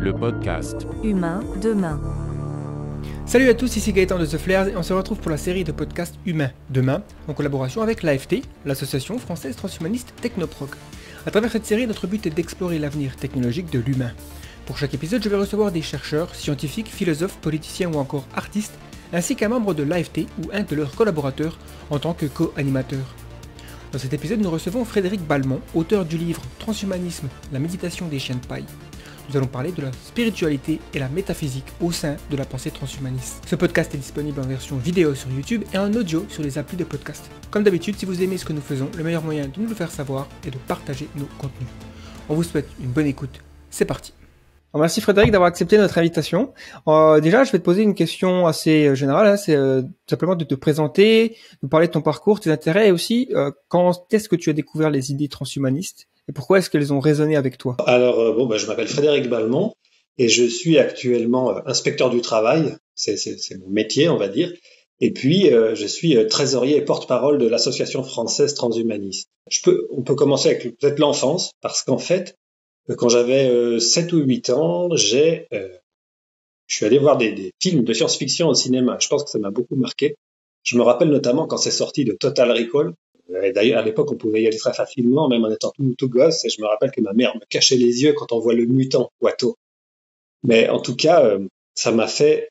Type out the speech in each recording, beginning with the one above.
le podcast Humain demain. Salut à tous, ici Gaëtan de The Flares et on se retrouve pour la série de podcasts Humain demain en collaboration avec l'AFT, l'association française transhumaniste Technoprog. À travers cette série, notre but est d'explorer l'avenir technologique de l'humain. Pour chaque épisode, je vais recevoir des chercheurs, scientifiques, philosophes, politiciens ou encore artistes, ainsi qu'un membre de l'AFT ou un de leurs collaborateurs en tant que co-animateur. Dans cet épisode, nous recevons Frédéric Balmont, auteur du livre Transhumanisme, la méditation des chiens de paille. Nous allons parler de la spiritualité et la métaphysique au sein de la pensée transhumaniste. Ce podcast est disponible en version vidéo sur YouTube et en audio sur les applis de podcast. Comme d'habitude, si vous aimez ce que nous faisons, le meilleur moyen de nous le faire savoir est de partager nos contenus. On vous souhaite une bonne écoute. C'est parti. Merci Frédéric d'avoir accepté notre invitation. Déjà, je vais te poser une question assez générale. C'est simplement de te présenter, de parler de ton parcours, tes intérêts et aussi quand est-ce que tu as découvert les idées transhumanistes et pourquoi est-ce qu'elles ont résonné avec toi? Alors, je m'appelle Frédéric Balmont et je suis actuellement inspecteur du travail. C'est mon métier, on va dire. Et puis, je suis trésorier et porte-parole de l'association française transhumaniste. On peut commencer avec peut-être l'enfance parce qu'en fait, quand j'avais 7 ou 8 ans, je suis allé voir des films de science-fiction au cinéma. Je pense que ça m'a beaucoup marqué. Je me rappelle notamment quand c'est sorti de Total Recall. D'ailleurs, à l'époque, on pouvait y aller très facilement, même en étant tout gosse. Et je me rappelle que ma mère me cachait les yeux quand on voit le mutant Watto. Mais en tout cas, ça m'a fait,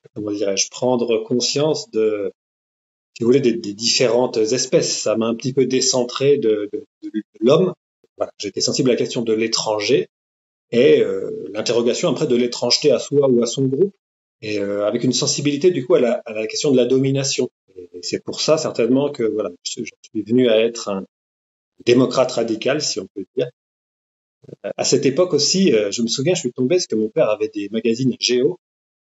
prendre conscience si vous voulez, des différentes espèces. Ça m'a un petit peu décentré de l'homme. Voilà, j'étais sensible à la question de l'étranger. Et l'interrogation après de l'étrangeté à soi ou à son groupe, et avec une sensibilité du coup à la question de la domination. Et c'est pour ça certainement que je suis venu à être un démocrate radical, si on peut dire. À cette époque aussi, je me souviens, je suis tombé parce que mon père avait des magazines Géo,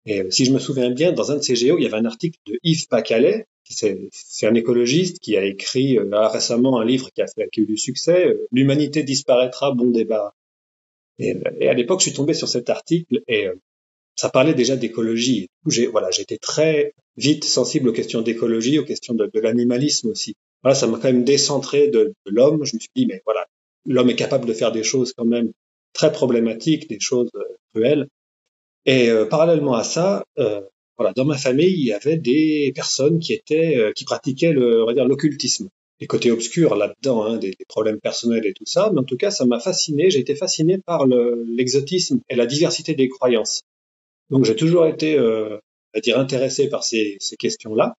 et si je me souviens bien, dans un de ces Géo, il y avait un article de Yves Pacalet, c'est un écologiste qui a écrit récemment un livre qui a eu du succès, L'humanité disparaîtra, bon débat. Et à l'époque, je suis tombé sur cet article et ça parlait déjà d'écologie. J'étais très vite sensible aux questions d'écologie, aux questions de l'animalisme aussi. Voilà, ça m'a quand même décentré de l'homme. Je me suis dit, mais voilà, l'homme est capable de faire des choses quand même très problématiques, des choses cruelles. Et parallèlement à ça, dans ma famille, il y avait des personnes qui pratiquaient l'occultisme. Les côtés obscurs là-dedans, des problèmes personnels et tout ça, mais en tout cas, ça m'a fasciné. J'ai été fasciné par l'exotisme et la diversité des croyances. Donc, j'ai toujours été, intéressé par ces questions-là.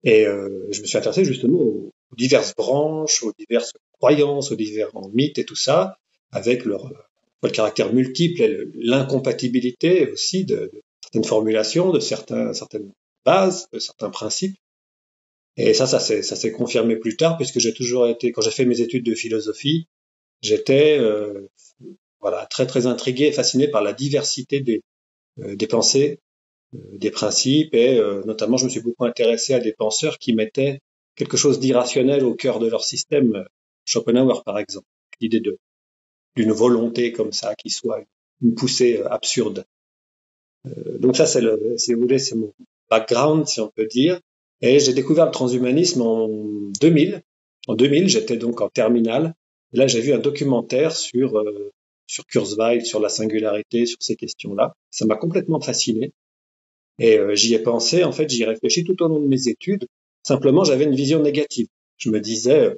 Et je me suis intéressé justement aux diverses branches, aux diverses croyances, aux différents mythes et tout ça, avec le caractère multiple et l'incompatibilité aussi de certaines formulations, de certaines bases, de certains principes. Et ça s'est confirmé plus tard, puisque j'ai toujours été, quand j'ai fait mes études de philosophie, j'étais très très intrigué et fasciné par la diversité des pensées, des principes, et notamment je me suis beaucoup intéressé à des penseurs qui mettaient quelque chose d'irrationnel au cœur de leur système. Schopenhauer par exemple, l'idée d'une volonté comme ça qui soit une poussée absurde. Donc ça si vous voulez, c'est mon background, si on peut dire. Et j'ai découvert le transhumanisme en 2000. En 2000, j'étais donc en terminale. Et là, j'ai vu un documentaire sur Kurzweil, sur la singularité, sur ces questions-là. Ça m'a complètement fasciné. Et j'y ai pensé, en fait, j'y ai réfléchi tout au long de mes études. Simplement, j'avais une vision négative. Je me disais,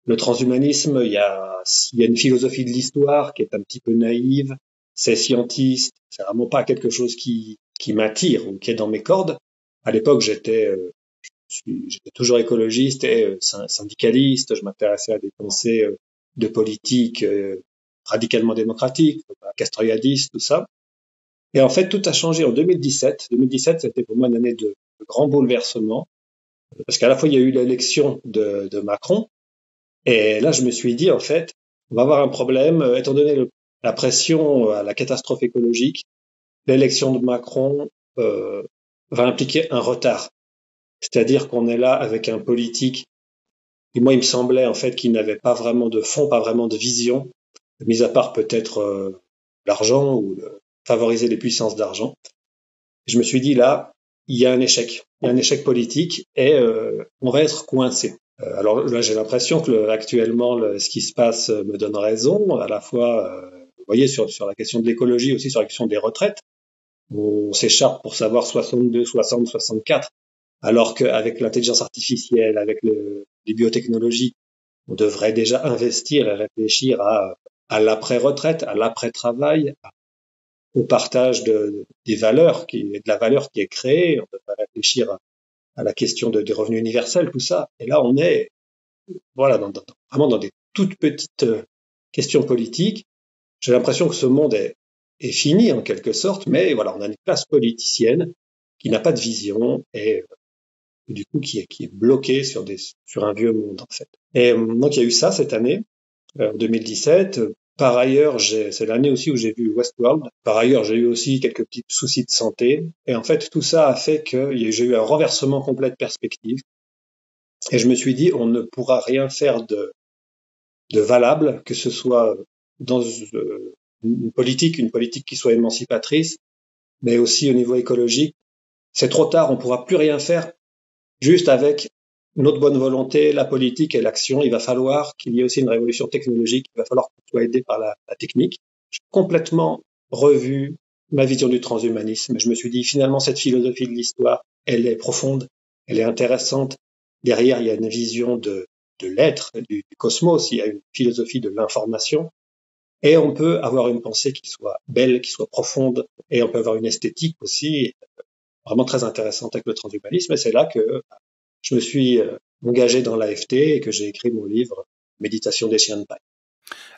le transhumanisme, il y a une philosophie de l'histoire qui est un petit peu naïve, c'est scientiste, c'est vraiment pas quelque chose qui m'attire ou qui est dans mes cordes. À l'époque, j'étais toujours écologiste et syndicaliste. Je m'intéressais à des pensées de politique radicalement démocratique, castoriadiste, tout ça. Et en fait, tout a changé en 2017. 2017, c'était pour moi une année de grand bouleversement, parce qu'à la fois, il y a eu l'élection de Macron, et là, je me suis dit, en fait, on va avoir un problème, étant donné la pression à la catastrophe écologique, l'élection de Macron va impliquer un retard. C'est-à-dire qu'on est là avec un politique, et moi il me semblait en fait qu'il n'avait pas vraiment de fond, pas vraiment de vision, mis à part peut-être l'argent ou favoriser les puissances d'argent. Je me suis dit là, il y a un échec politique et on va être coincé. Alors là j'ai l'impression que actuellement ce qui se passe me donne raison, à la fois Vous voyez, sur la question de l'écologie, aussi sur la question des retraites, on s'écharpe pour savoir 62, 60, 64, alors qu'avec l'intelligence artificielle, avec les biotechnologies, on devrait déjà investir et réfléchir à l'après-retraite, à l'après-travail, au partage des valeurs, de la valeur qui est créée. On devrait réfléchir à la question des revenus universels, tout ça. Et là, on est voilà vraiment dans des toutes petites questions politiques. J'ai l'impression que ce monde est fini en quelque sorte, mais voilà, on a une classe politicienne qui n'a pas de vision et du coup qui est bloquée sur un vieux monde en fait. Et donc il y a eu ça cette année, en 2017. Par ailleurs, c'est l'année aussi où j'ai vu Westworld. Par ailleurs, j'ai eu aussi quelques petits soucis de santé. Et en fait, tout ça a fait que j'ai eu un renversement complet de perspective. Et je me suis dit, on ne pourra rien faire de valable, que ce soit dans une politique qui soit émancipatrice, mais aussi au niveau écologique. C'est trop tard, on ne pourra plus rien faire juste avec notre bonne volonté, la politique et l'action. Il va falloir qu'il y ait aussi une révolution technologique, il va falloir qu'on soit aidé par la technique. J'ai complètement revu ma vision du transhumanisme. Je me suis dit, finalement, cette philosophie de l'histoire, elle est profonde, elle est intéressante. Derrière, il y a une vision de l'être, du cosmos, il y a une philosophie de l'information. Et on peut avoir une pensée qui soit belle, qui soit profonde, et on peut avoir une esthétique aussi vraiment très intéressante avec le transhumanisme. Et c'est là que je me suis engagé dans l'AFT et que j'ai écrit mon livre Méditation des chiens de paille.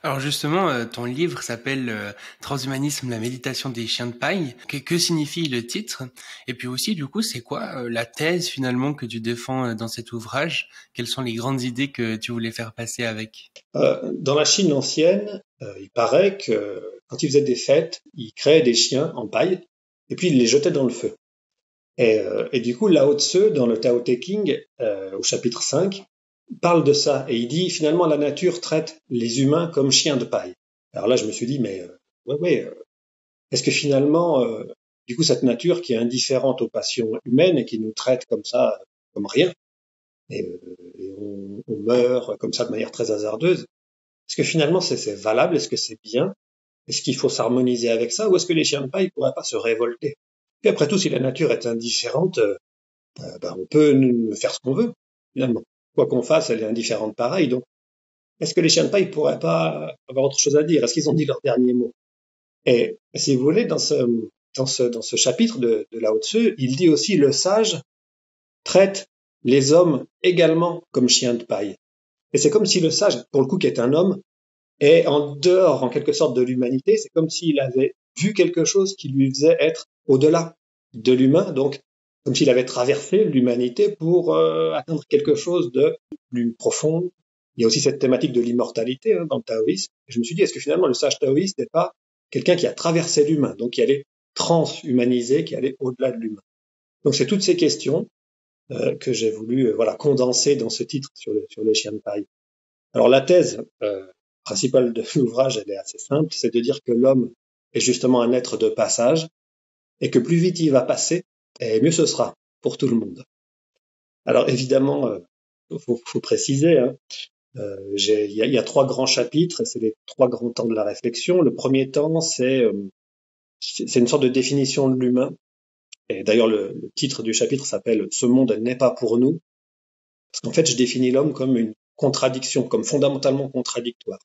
Alors justement, ton livre s'appelle Transhumanisme, la méditation des chiens de paille. Que signifie le titre? Et puis aussi, du coup, c'est quoi la thèse finalement que tu défends dans cet ouvrage? Quelles sont les grandes idées que tu voulais faire passer avec? Dans la Chine ancienne, il paraît que quand ils faisaient des fêtes, ils créaient des chiens en paille et puis ils les jetaient dans le feu. Et du coup, Lao Tse, dans le Tao Te Ching, au chapitre 5, parle de ça. Et il dit, finalement, la nature traite les humains comme chiens de paille. Alors là, je me suis dit, mais est-ce que finalement, du coup, cette nature qui est indifférente aux passions humaines et qui nous traite comme ça, comme rien, et on meurt comme ça de manière très hasardeuse, est-ce que finalement c'est valable? Est-ce que c'est bien? Est-ce qu'il faut s'harmoniser avec ça? Ou est-ce que les chiens de paille ne pourraient pas se révolter? Puis après tout, si la nature est indifférente, on peut faire ce qu'on veut, finalement. Quoi qu'on fasse, elle est indifférente pareil. Donc, est-ce que les chiens de paille ne pourraient pas avoir autre chose à dire? Est-ce qu'ils ont dit leur dernier mot? Et si vous voulez, dans ce chapitre de Lao Tse, il dit aussi le sage traite les hommes également comme chiens de paille. Et c'est comme si le sage, pour le coup, qui est un homme, est en dehors, en quelque sorte, de l'humanité. C'est comme s'il avait vu quelque chose qui lui faisait être au-delà de l'humain, donc comme s'il avait traversé l'humanité pour atteindre quelque chose de plus profond. Il y a aussi cette thématique de l'immortalité dans le taoïsme. Et je me suis dit, est-ce que finalement le sage taoïste n'est pas quelqu'un qui a traversé l'humain, donc qui allait transhumaniser, qui allait au-delà de l'humain? Donc c'est toutes ces questions que j'ai voulu condenser dans ce titre sur les chiens de paille. Alors la thèse principale de l'ouvrage, elle est assez simple, c'est de dire que l'homme est justement un être de passage et que plus vite il va passer, et mieux ce sera pour tout le monde. Alors évidemment, faut préciser, il y a 3 grands chapitres, et c'est les 3 grands temps de la réflexion. Le premier temps, c'est une sorte de définition de l'humain. Et d'ailleurs, le titre du chapitre s'appelle « Ce monde n'est pas pour nous », parce qu'en fait, je définis l'homme comme une contradiction, comme fondamentalement contradictoire.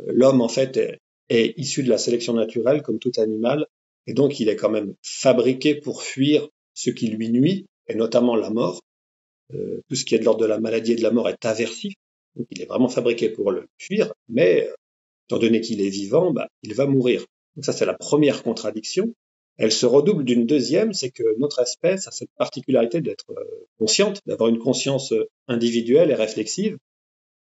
L'homme, en fait, est issu de la sélection naturelle, comme tout animal, et donc il est quand même fabriqué pour fuir ce qui lui nuit, et notamment la mort. Tout ce qui est de l'ordre de la maladie et de la mort est aversif, donc il est vraiment fabriqué pour le fuir, mais étant donné qu'il est vivant, il va mourir. Donc ça, c'est la première contradiction. Elle se redouble d'une deuxième, c'est que notre espèce a cette particularité d'être consciente, d'avoir une conscience individuelle et réflexive,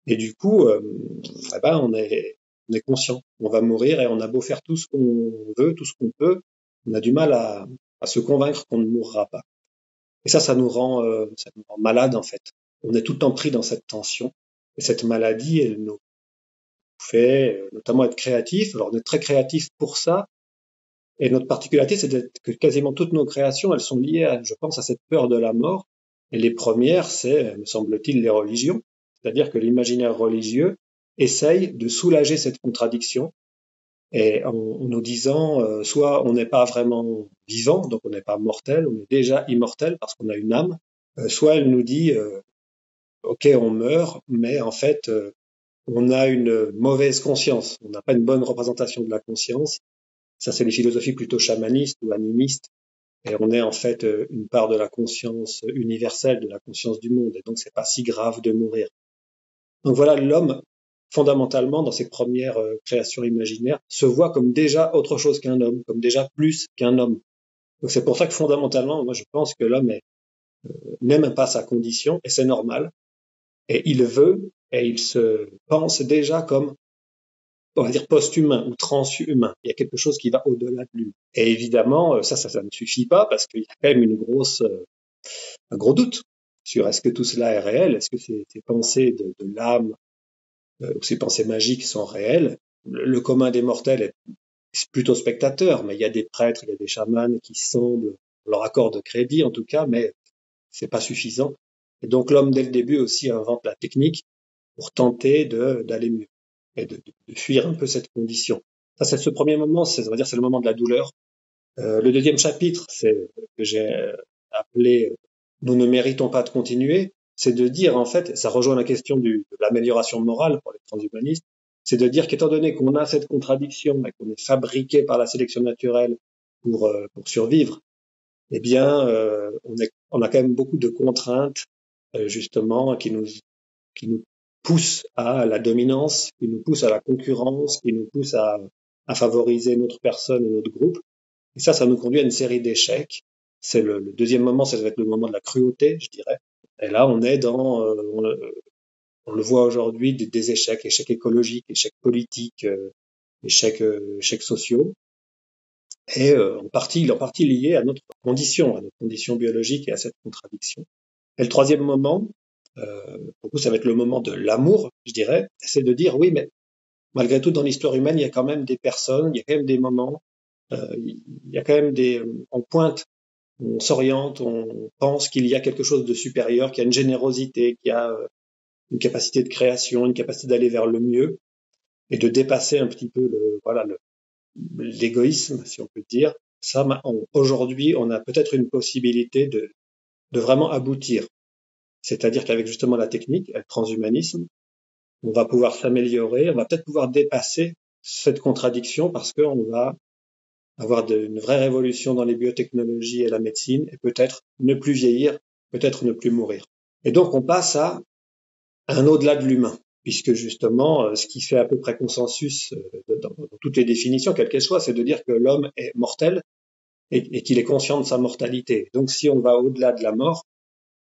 et du coup, on est conscient. On va mourir et on a beau faire tout ce qu'on veut, tout ce qu'on peut, on a du mal à se convaincre qu'on ne mourra pas. Et ça nous rend malade en fait. On est tout le temps pris dans cette tension. Et cette maladie, elle nous fait notamment être créatifs. Alors on est très créatifs pour ça. Et notre particularité, c'est que quasiment toutes nos créations, elles sont liées, je pense, à cette peur de la mort. Et les premières, c'est, me semble-t-il, les religions. C'est-à-dire que l'imaginaire religieux essaye de soulager cette contradiction et en nous disant soit on n'est pas vraiment vivant, donc on n'est pas mortel, on est déjà immortel parce qu'on a une âme, soit elle nous dit ok on meurt, mais en fait on a une mauvaise conscience, on n'a pas une bonne représentation de la conscience. Ça c'est les philosophies plutôt chamanistes ou animistes, et on est en fait une part de la conscience universelle, de la conscience du monde, et donc c'est pas si grave de mourir. Donc voilà, l'homme, fondamentalement, dans ses premières créations imaginaires, se voit comme déjà autre chose qu'un homme, comme déjà plus qu'un homme. Donc c'est pour ça que fondamentalement, moi je pense que l'homme n'aime pas sa condition, et c'est normal, et il veut, et il se pense déjà comme, on va dire, post-humain ou transhumain. Il y a quelque chose qui va au-delà de lui. Et évidemment, ça ne suffit pas, parce qu'il y a quand même un gros doute sur est-ce que tout cela est réel, est-ce que ces pensées de l'âme, où ces pensées magiques sont réelles. Le commun des mortels est plutôt spectateur, mais il y a des prêtres, il y a des chamans qui semblent leur accordent crédit en tout cas, mais c'est pas suffisant. Et donc l'homme dès le début aussi invente la technique pour tenter d'aller mieux et de fuir un peu cette condition. Ça c'est ce premier moment, on va dire c'est le moment de la douleur. Le deuxième chapitre, c'est que j'ai appelé Nous ne méritons pas de continuer, c'est de dire en fait, ça rejoint la question de l'amélioration morale pour les transhumanistes, c'est de dire qu'étant donné qu'on a cette contradiction et qu'on est fabriqué par la sélection naturelle pour survivre, eh bien on a quand même beaucoup de contraintes justement qui nous poussent à la dominance, qui nous poussent à la concurrence, qui nous poussent à favoriser notre personne et notre groupe. Et ça nous conduit à une série d'échecs. C'est le deuxième moment, ça va être le moment de la cruauté, je dirais. Et là, on est on le voit aujourd'hui, des échecs, échecs écologiques, échecs politiques, échecs sociaux, et en partie liés à notre condition biologique et à cette contradiction. Et le troisième moment, pour vous, ça va être le moment de l'amour, je dirais, c'est de dire oui, mais malgré tout, dans l'histoire humaine, il y a quand même des personnes, il y a quand même des moments, il y a quand même on pointe, on s'oriente, on pense qu'il y a quelque chose de supérieur, qu'il y a une générosité, qu'il y a une capacité de création, une capacité d'aller vers le mieux et de dépasser un petit peu l'égoïsme, si on peut dire. Ça, aujourd'hui, on a peut-être une possibilité de vraiment aboutir. C'est-à-dire qu'avec justement la technique, le transhumanisme, on va pouvoir s'améliorer, on va peut-être pouvoir dépasser cette contradiction parce qu'on va avoir une vraie révolution dans les biotechnologies et la médecine et peut-être ne plus vieillir, peut-être ne plus mourir. Et donc on passe à un au-delà de l'humain, puisque justement ce qui fait à peu près consensus dans toutes les définitions, quelles qu'elles soient, c'est de dire que l'homme est mortel et qu'il est conscient de sa mortalité. Donc si on va au-delà de la mort,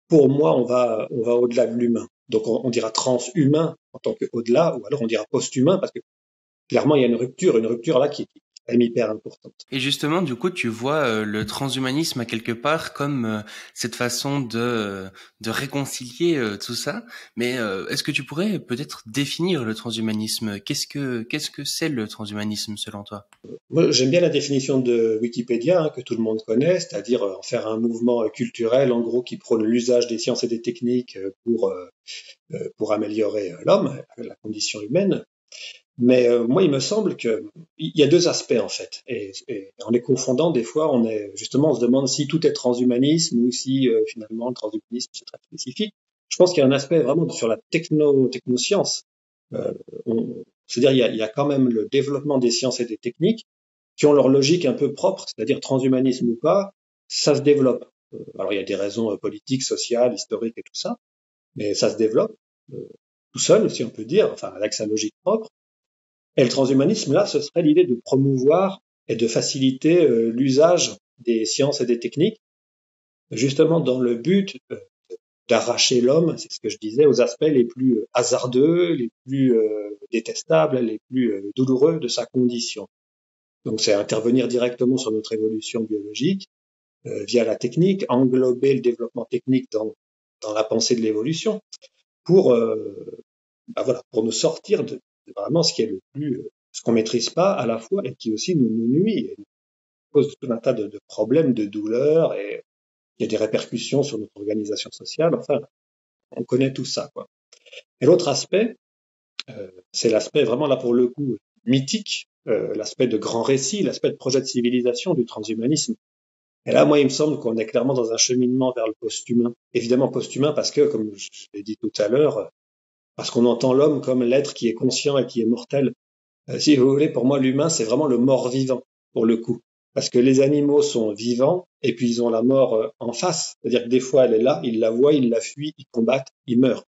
pour moi on va au-delà de l'humain. Donc on dira transhumain en tant qu'au-delà, ou alors on dira post-humain, parce que clairement il y a une rupture là qui est hyper importante. Et justement, du coup, tu vois le transhumanisme à quelque part comme cette façon de réconcilier tout ça. Mais est-ce que tu pourrais peut-être définir le transhumanisme? Qu'est-ce que c'est le transhumanisme selon toi? Moi, j'aime bien la définition de Wikipédia, que tout le monde connaît, c'est-à-dire en faire un mouvement culturel, en gros, qui prône l'usage des sciences et des techniques pour améliorer l'homme, la condition humaine. Mais moi, il me semble que il y a deux aspects en fait, et en les confondant, des fois, on se demande si tout est transhumanisme ou si finalement le transhumanisme c'est très spécifique. Je pense qu'il y a un aspect vraiment sur la technoscience. Euh, C'est-à-dire il y a quand même le développement des sciences et des techniques qui ont leur logique un peu propre, c'est-à-dire transhumanisme ou pas, ça se développe. Alors il y a des raisons politiques, sociales, historiques et tout ça, mais ça se développe tout seul, si on peut dire, enfin avec sa logique propre. Et le transhumanisme, là, ce serait l'idée de promouvoir et de faciliter l'usage des sciences et des techniques, justement dans le but d'arracher l'homme, c'est ce que je disais, aux aspects les plus hasardeux, les plus détestables, les plus douloureux de sa condition. Donc c'est intervenir directement sur notre évolution biologique via la technique, englober le développement technique dans la pensée de l'évolution pour pour nous sortir de vraiment ce qui est le plus ce qu'on maîtrise pas à la fois et qui aussi nous nuit et nous cause tout un tas de problèmes, de douleurs, et il y a des répercussions sur notre organisation sociale. Enfin, on connaît tout ça, quoi. Et l'autre aspect, c'est l'aspect vraiment là pour le coup mythique l'aspect de grand récit, l'aspect de projet de civilisation du transhumanisme. Et là, moi, il me semble qu'on est clairement dans un cheminement vers le post-humain. Évidemment post-humain parce que, comme je l'ai dit tout à l'heure, parce qu'on entend l'homme comme l'être qui est conscient et qui est mortel. Si vous voulez, pour moi, l'humain, c'est vraiment le mort-vivant, pour le coup. Parce que les animaux sont vivants, et puis ils ont la mort en face. C'est-à-dire que des fois, elle est là, ils la voient, ils la fuient, ils combattent, ils meurent.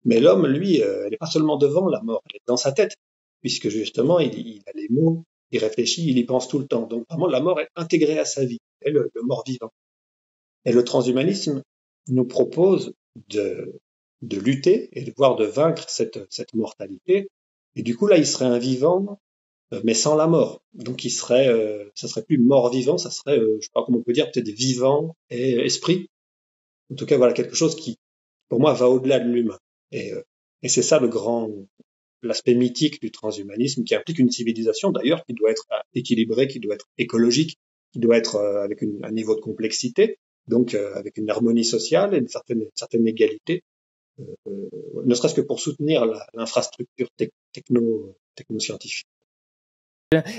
Mais l'homme, lui, elle n'est pas seulement devant la mort, elle est dans sa tête, puisque justement, il a les mots, il réfléchit, il y pense tout le temps. Donc vraiment, la mort est intégrée à sa vie, elle, le mort-vivant. Et le transhumanisme nous propose de lutter et voire de vaincre cette mortalité. Et du coup, là, il serait un vivant, mais sans la mort. Donc, ça serait plus mort-vivant, ça serait, je sais pas comment on peut dire, peut-être vivant et esprit. En tout cas, voilà, quelque chose qui, pour moi, va au-delà de l'humain. Et c'est ça l'aspect mythique du transhumanisme, qui implique une civilisation, d'ailleurs, qui doit être équilibrée, qui doit être écologique, qui doit être avec un niveau de complexité, donc avec une harmonie sociale et une certaine égalité, ne serait-ce que pour soutenir l'infrastructure techno-scientifique.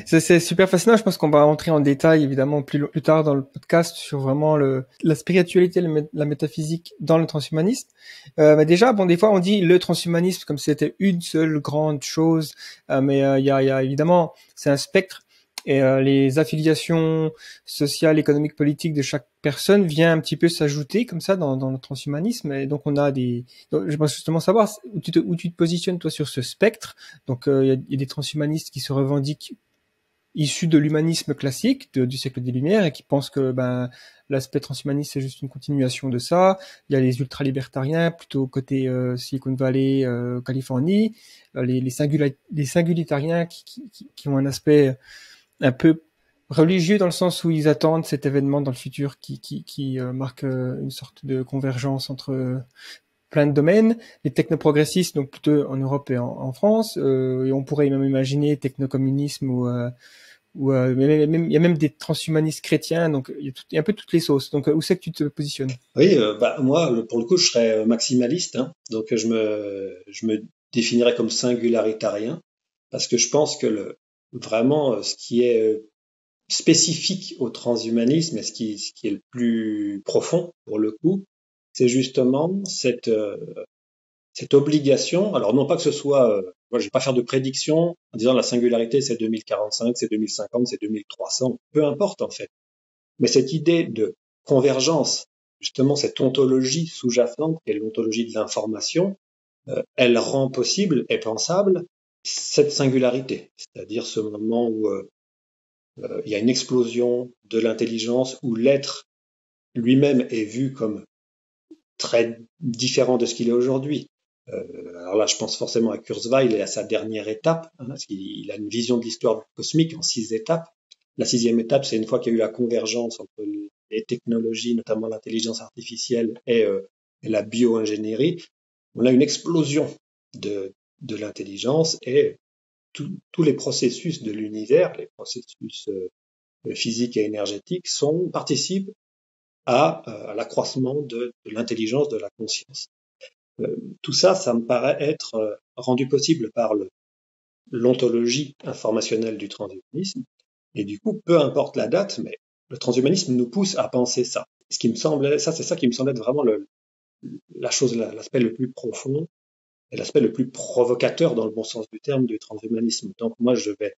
C'est super fascinant. Je pense qu'on va rentrer en détail, évidemment, plus tard dans le podcast sur vraiment la spiritualité, la métaphysique dans le transhumanisme. Mais déjà, bon, des fois, on dit le transhumanisme comme si c'était une seule grande chose. Mais il y a évidemment, c'est un spectre. Et les affiliations sociales, économiques, politiques de chaque personne vient un petit peu s'ajouter comme ça dans le transhumanisme. Et donc, on a donc, je pense justement savoir où tu te positionnes, toi, sur ce spectre. Donc, il y a des transhumanistes qui se revendiquent issus de l'humanisme classique du siècle des Lumières et qui pensent que l'aspect transhumaniste c'est juste une continuation de ça. Il y a les ultralibertariens plutôt côté Silicon Valley, Californie, les singulitariens qui ont un aspect un peu religieux dans le sens où ils attendent cet événement dans le futur qui marque une sorte de convergence entre plein de domaines. Les technoprogressistes, donc plutôt en Europe et en France, et on pourrait même imaginer technocommunisme ou il y a même des transhumanistes chrétiens, donc il y a un peu toutes les sauces. Donc où c'est que tu te positionnes? Oui, moi, pour le coup, je serais maximaliste, hein, donc je me définirais comme singularitarien, parce que je pense que vraiment ce qui est spécifique au transhumanisme et ce qui est le plus profond pour le coup, c'est justement cette obligation. Alors non pas que ce soit, moi je vais pas faire de prédiction en disant la singularité c'est 2045, c'est 2050, c'est 2300, peu importe en fait. Mais cette idée de convergence, justement cette ontologie sous-jacente qui est l'ontologie de l'information, elle rend possible et pensable cette singularité, c'est-à-dire ce moment où il y a une explosion de l'intelligence, où l'être lui-même est vu comme très différent de ce qu'il est aujourd'hui. Alors là, je pense forcément à Kurzweil et à sa dernière étape, hein, parce qu'il a une vision de l'histoire cosmique en 6 étapes. La 6e étape, c'est une fois qu'il y a eu la convergence entre les technologies, notamment l'intelligence artificielle et la bio-ingénierie. On a une explosion de l'intelligence et tous les processus de l'univers, les processus physiques et énergétiques, participent à l'accroissement de l'intelligence, de la conscience. Tout ça, ça me paraît être rendu possible par l'ontologie informationnelle du transhumanisme. Et du coup, peu importe la date, mais le transhumanisme nous pousse à penser ça. Ce qui me semble, c'est ça qui me semble être vraiment l'aspect le plus profond et l'aspect le plus provocateur dans le bon sens du terme du transhumanisme. Donc moi, je vais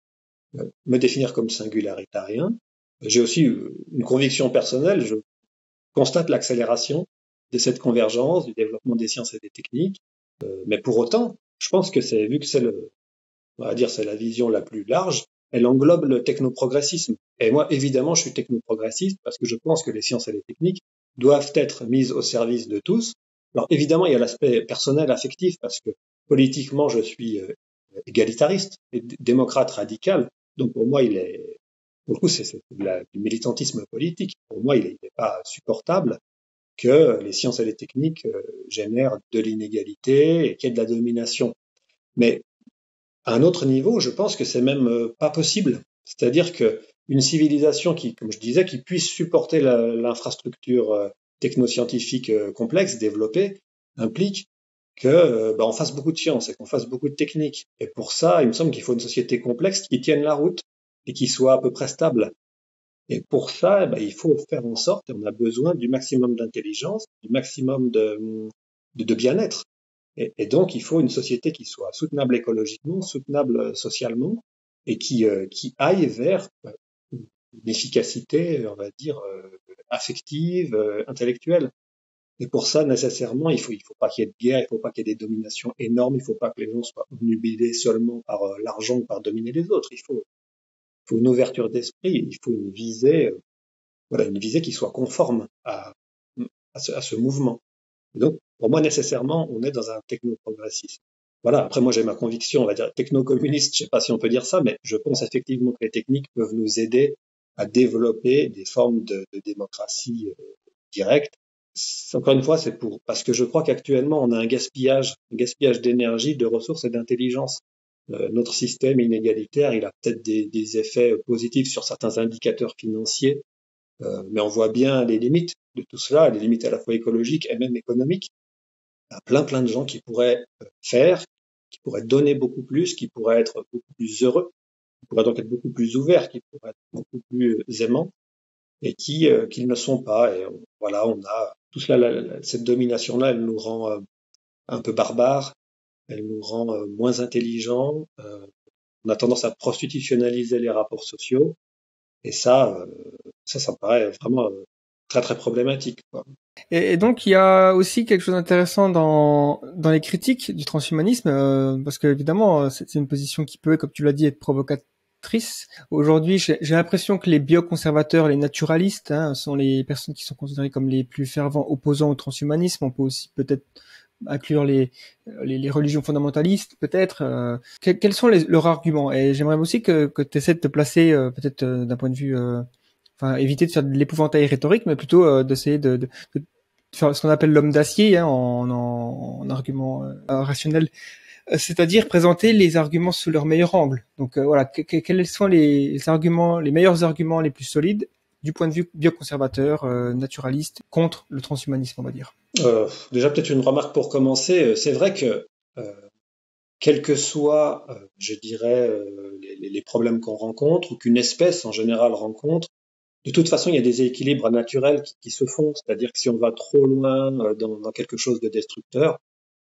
me définir comme singularitarien. J'ai aussi une conviction personnelle. Je constate l'accélération de cette convergence, du développement des sciences et des techniques. Mais pour autant, je pense que vu que on va dire, c'est la vision la plus large, elle englobe le technoprogressisme. Et moi, évidemment, je suis technoprogressiste parce que je pense que les sciences et les techniques doivent être mises au service de tous. Alors évidemment, il y a l'aspect personnel, affectif, parce que politiquement, je suis égalitariste et démocrate radical. Donc pour moi, pour le coup, c'est du militantisme politique. Pour moi, il n'est pas supportable que les sciences et les techniques génèrent de l'inégalité et qu'il y ait de la domination. Mais à un autre niveau, je pense que c'est même pas possible. C'est-à-dire que une civilisation qui, comme je disais, qui puisse supporter l'infrastructure technoscientifique complexe, développée, implique que on fasse beaucoup de sciences et qu'on fasse beaucoup de techniques. Et pour ça, il me semble qu'il faut une société complexe qui tienne la route et qui soit à peu près stable. Et pour ça, il faut faire en sorte, et on a besoin du maximum d'intelligence, du maximum de bien-être. Et donc, il faut une société qui soit soutenable écologiquement, soutenable socialement, et qui aille vers une efficacité, on va dire, affective, intellectuelle. Et pour ça, nécessairement, il faut pas qu'il y ait de guerre, il faut pas qu'il y ait des dominations énormes, il faut pas que les gens soient obnubilés seulement par l'argent ou par dominer les autres. Il faut une ouverture d'esprit, il faut une visée, une visée qui soit conforme à ce mouvement. Et donc, pour moi, nécessairement, on est dans un techno-progressisme. Voilà. Après, moi, j'ai ma conviction, on va dire techno-communiste, je sais pas si on peut dire ça, mais je pense effectivement que les techniques peuvent nous aider à développer des formes de démocratie directe. Encore une fois, c'est parce que je crois qu'actuellement, on a un gaspillage d'énergie, de ressources et d'intelligence. Notre système inégalitaire, il a peut-être des effets positifs sur certains indicateurs financiers, mais on voit bien les limites de tout cela, les limites à la fois écologiques et même économiques. Il y a plein de gens qui pourraient faire, qui pourraient donner beaucoup plus, qui pourraient être beaucoup plus heureux, qui pourraient donc être beaucoup plus ouverts, qui pourraient être beaucoup plus aimants, et qu'ils ne sont pas. Et voilà, on a tout cela, cette domination-là, elle nous rend un peu barbares, elle nous rend moins intelligents. On a tendance à prostitutionnaliser les rapports sociaux, et ça me paraît vraiment très très problématique, quoi. Et donc il y a aussi quelque chose d'intéressant dans les critiques du transhumanisme, parce que évidemment c'est une position qui peut, comme tu l'as dit, être provocatrice. Aujourd'hui, j'ai l'impression que les bioconservateurs, les naturalistes, sont les personnes qui sont considérées comme les plus fervents opposants au transhumanisme. On peut aussi peut-être inclure les religions fondamentalistes, peut-être. Quels sont leurs arguments? Et j'aimerais aussi que tu essaies de te placer peut-être d'un point de vue, éviter de faire de l'épouvantail rhétorique, mais plutôt d'essayer de faire ce qu'on appelle l'homme d'acier en argument rationnel, c'est-à-dire présenter les arguments sous leur meilleur angle. Donc voilà, quels sont les arguments, les meilleurs arguments les plus solides du point de vue bioconservateur, naturaliste, contre le transhumanisme, on va dire. Déjà peut-être une remarque pour commencer. C'est vrai que quels que soient, je dirais, les problèmes qu'on rencontre ou qu'une espèce en général rencontre, de toute façon, il y a des équilibres naturels qui se font. C'est-à-dire que si on va trop loin dans quelque chose de destructeur,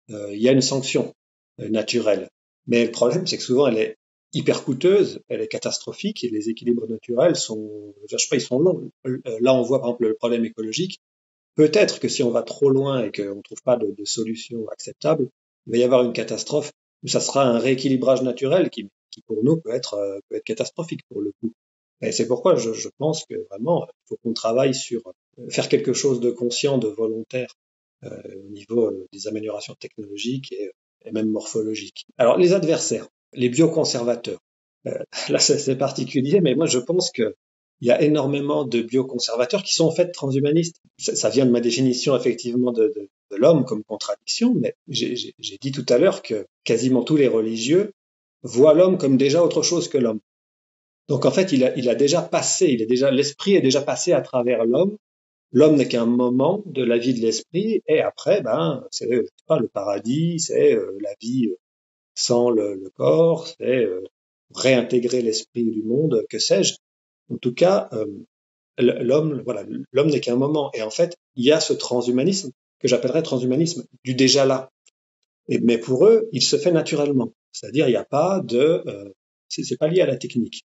il y a une sanction naturelle. Mais le problème, c'est que souvent, elle est hyper coûteuse, elle est catastrophique, et les équilibres naturels sont, je sais pas, ils sont longs. Là, on voit par exemple le problème écologique. Peut-être que si on va trop loin et qu'on ne trouve pas de solution acceptable, il va y avoir une catastrophe, où ça sera un rééquilibrage naturel qui pour nous peut être catastrophique pour le coup. Et c'est pourquoi je pense que vraiment, il faut qu'on travaille sur faire quelque chose de conscient, de volontaire au niveau des améliorations technologiques et même morphologiques. Alors les adversaires, les bioconservateurs, là c'est particulier, mais moi je pense que il y a énormément de bioconservateurs qui sont en fait transhumanistes. Ça vient de ma définition effectivement de l'homme comme contradiction, mais j'ai dit tout à l'heure que quasiment tous les religieux voient l'homme comme déjà autre chose que l'homme. Donc en fait, il a déjà passé, l'esprit est déjà passé à travers l'homme. L'homme n'est qu'un moment de la vie de l'esprit, et après, c'est pas le paradis, c'est la vie sans le corps, c'est réintégrer l'esprit du monde, que sais-je. En tout cas, l'homme n'est qu'un moment. Et en fait, il y a ce transhumanisme que j'appellerais transhumanisme du déjà là. Mais pour eux, il se fait naturellement. C'est-à-dire, il n'y a pas c'est pas lié à la technique.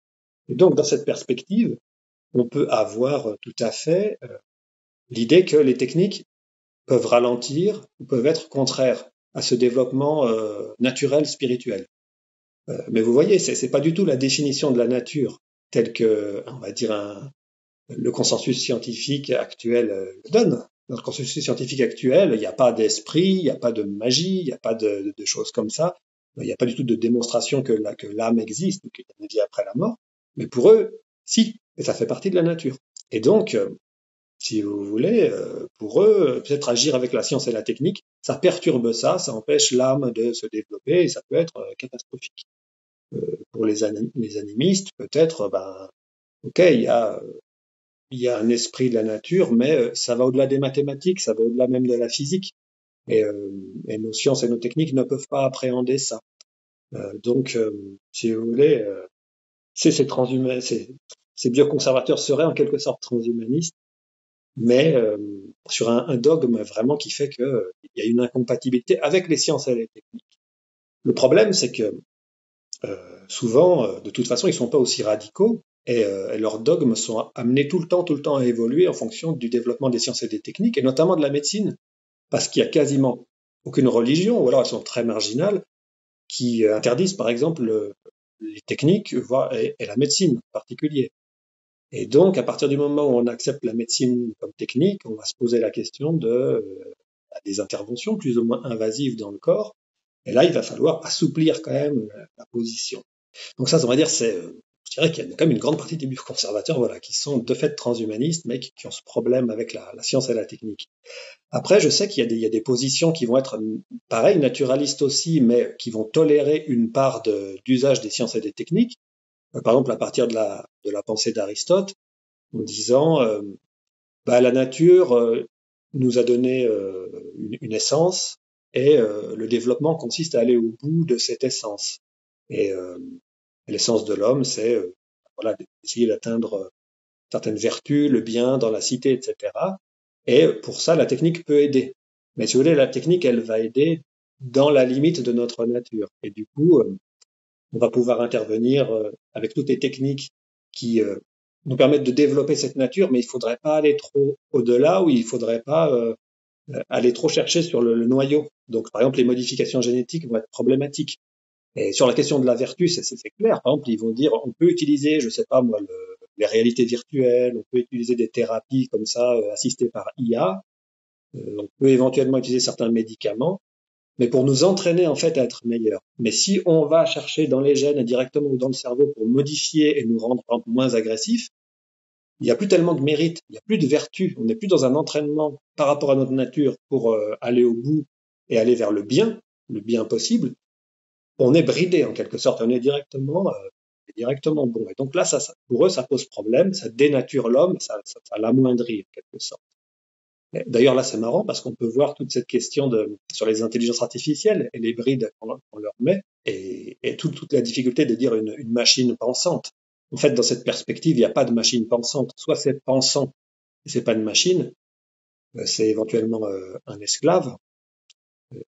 Et donc, dans cette perspective, on peut avoir tout à fait l'idée que les techniques peuvent ralentir ou peuvent être contraires à ce développement naturel, spirituel. Mais vous voyez, c'est pas du tout la définition de la nature telle que, on va dire, le consensus scientifique actuel le donne. Dans le consensus scientifique actuel, il n'y a pas d'esprit, il n'y a pas de magie, il n'y a pas de choses comme ça. Il n'y a pas du tout de démonstration que l'âme existe ou qu'il y a une vie après la mort. Mais pour eux, si, et ça fait partie de la nature. Et donc, si vous voulez, pour eux, peut-être agir avec la science et la technique, ça perturbe ça empêche l'âme de se développer et ça peut être catastrophique. Pour les animistes, peut-être, ok, il y a un esprit de la nature, mais ça va au-delà des mathématiques, ça va au-delà même de la physique. Et nos sciences et nos techniques ne peuvent pas appréhender ça. Donc, si vous voulez, ces bioconservateurs seraient en quelque sorte transhumanistes, mais sur un dogme vraiment qui fait qu'il y a une incompatibilité avec les sciences et les techniques. Le problème, c'est que souvent, de toute façon, ils sont pas aussi radicaux et leurs dogmes sont amenés tout le temps à évoluer en fonction du développement des sciences et des techniques, et notamment de la médecine, parce qu'il y a quasiment aucune religion, ou alors elles sont très marginales, qui interdisent par exemple les techniques et la médecine en particulier. Et donc, à partir du moment où on accepte la médecine comme technique, on va se poser la question des interventions plus ou moins invasives dans le corps. Et là, il va falloir assouplir quand même la position. Donc ça, on va dire, je dirais qu'il y a quand même une grande partie des bioconservateurs, voilà, qui sont de fait transhumanistes, mais qui ont ce problème avec la science et la technique. Après, je sais qu'il y a des positions qui vont être, pareil, naturalistes aussi, mais qui vont tolérer une part d'usage des sciences et des techniques. Par exemple, à partir de la pensée d'Aristote, en disant, la nature nous a donné une essence, et le développement consiste à aller au bout de cette essence. Et l'essence de l'homme, c'est d'essayer d'atteindre certaines vertus, le bien dans la cité, etc. Et pour ça, la technique peut aider. Mais si vous voulez, la technique, elle va aider dans la limite de notre nature. Et du coup, on va pouvoir intervenir avec toutes les techniques qui nous permettent de développer cette nature, mais il faudrait pas aller trop au-delà, ou il faudrait pas aller trop chercher sur le noyau. Donc, par exemple, les modifications génétiques vont être problématiques. Et sur la question de la vertu, c'est clair. Par exemple, ils vont dire, on peut utiliser, je sais pas moi, les réalités virtuelles, on peut utiliser des thérapies comme ça, assistées par IA, on peut éventuellement utiliser certains médicaments, mais pour nous entraîner en fait à être meilleurs. Mais si on va chercher dans les gènes directement ou dans le cerveau pour modifier et nous rendre par exemple moins agressifs, il n'y a plus tellement de mérite, il n'y a plus de vertu, on n'est plus dans un entraînement par rapport à notre nature pour aller au bout et aller vers le bien possible. On est bridé en quelque sorte, on est directement bon. Et donc là, pour eux, ça pose problème, ça dénature l'homme, ça l'amoindrit en quelque sorte. D'ailleurs, là, c'est marrant parce qu'on peut voir toute cette question sur les intelligences artificielles et les brides qu'on leur met, et toute la difficulté de dire une machine pensante. En fait, dans cette perspective, il n'y a pas de machine pensante. Soit c'est pensant et c'est pas une machine, c'est éventuellement un esclave.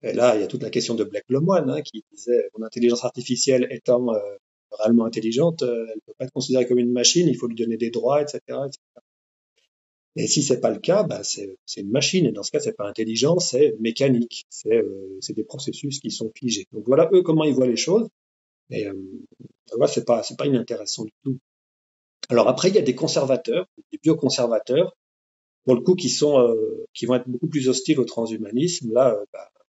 Et là, il y a toute la question de Blake Lemoine, qui disait mon intelligence artificielle étant réellement intelligente, elle peut pas être considérée comme une machine, il faut lui donner des droits, etc., etc. Et si c'est pas le cas, c'est une machine. Et dans ce cas, c'est pas intelligent, c'est mécanique. C'est des processus qui sont figés. Donc voilà eux comment ils voient les choses. Et voilà, c'est pas inintéressant du tout. Alors après, il y a des conservateurs, des bioconservateurs, pour le coup, qui vont être beaucoup plus hostiles au transhumanisme. Là,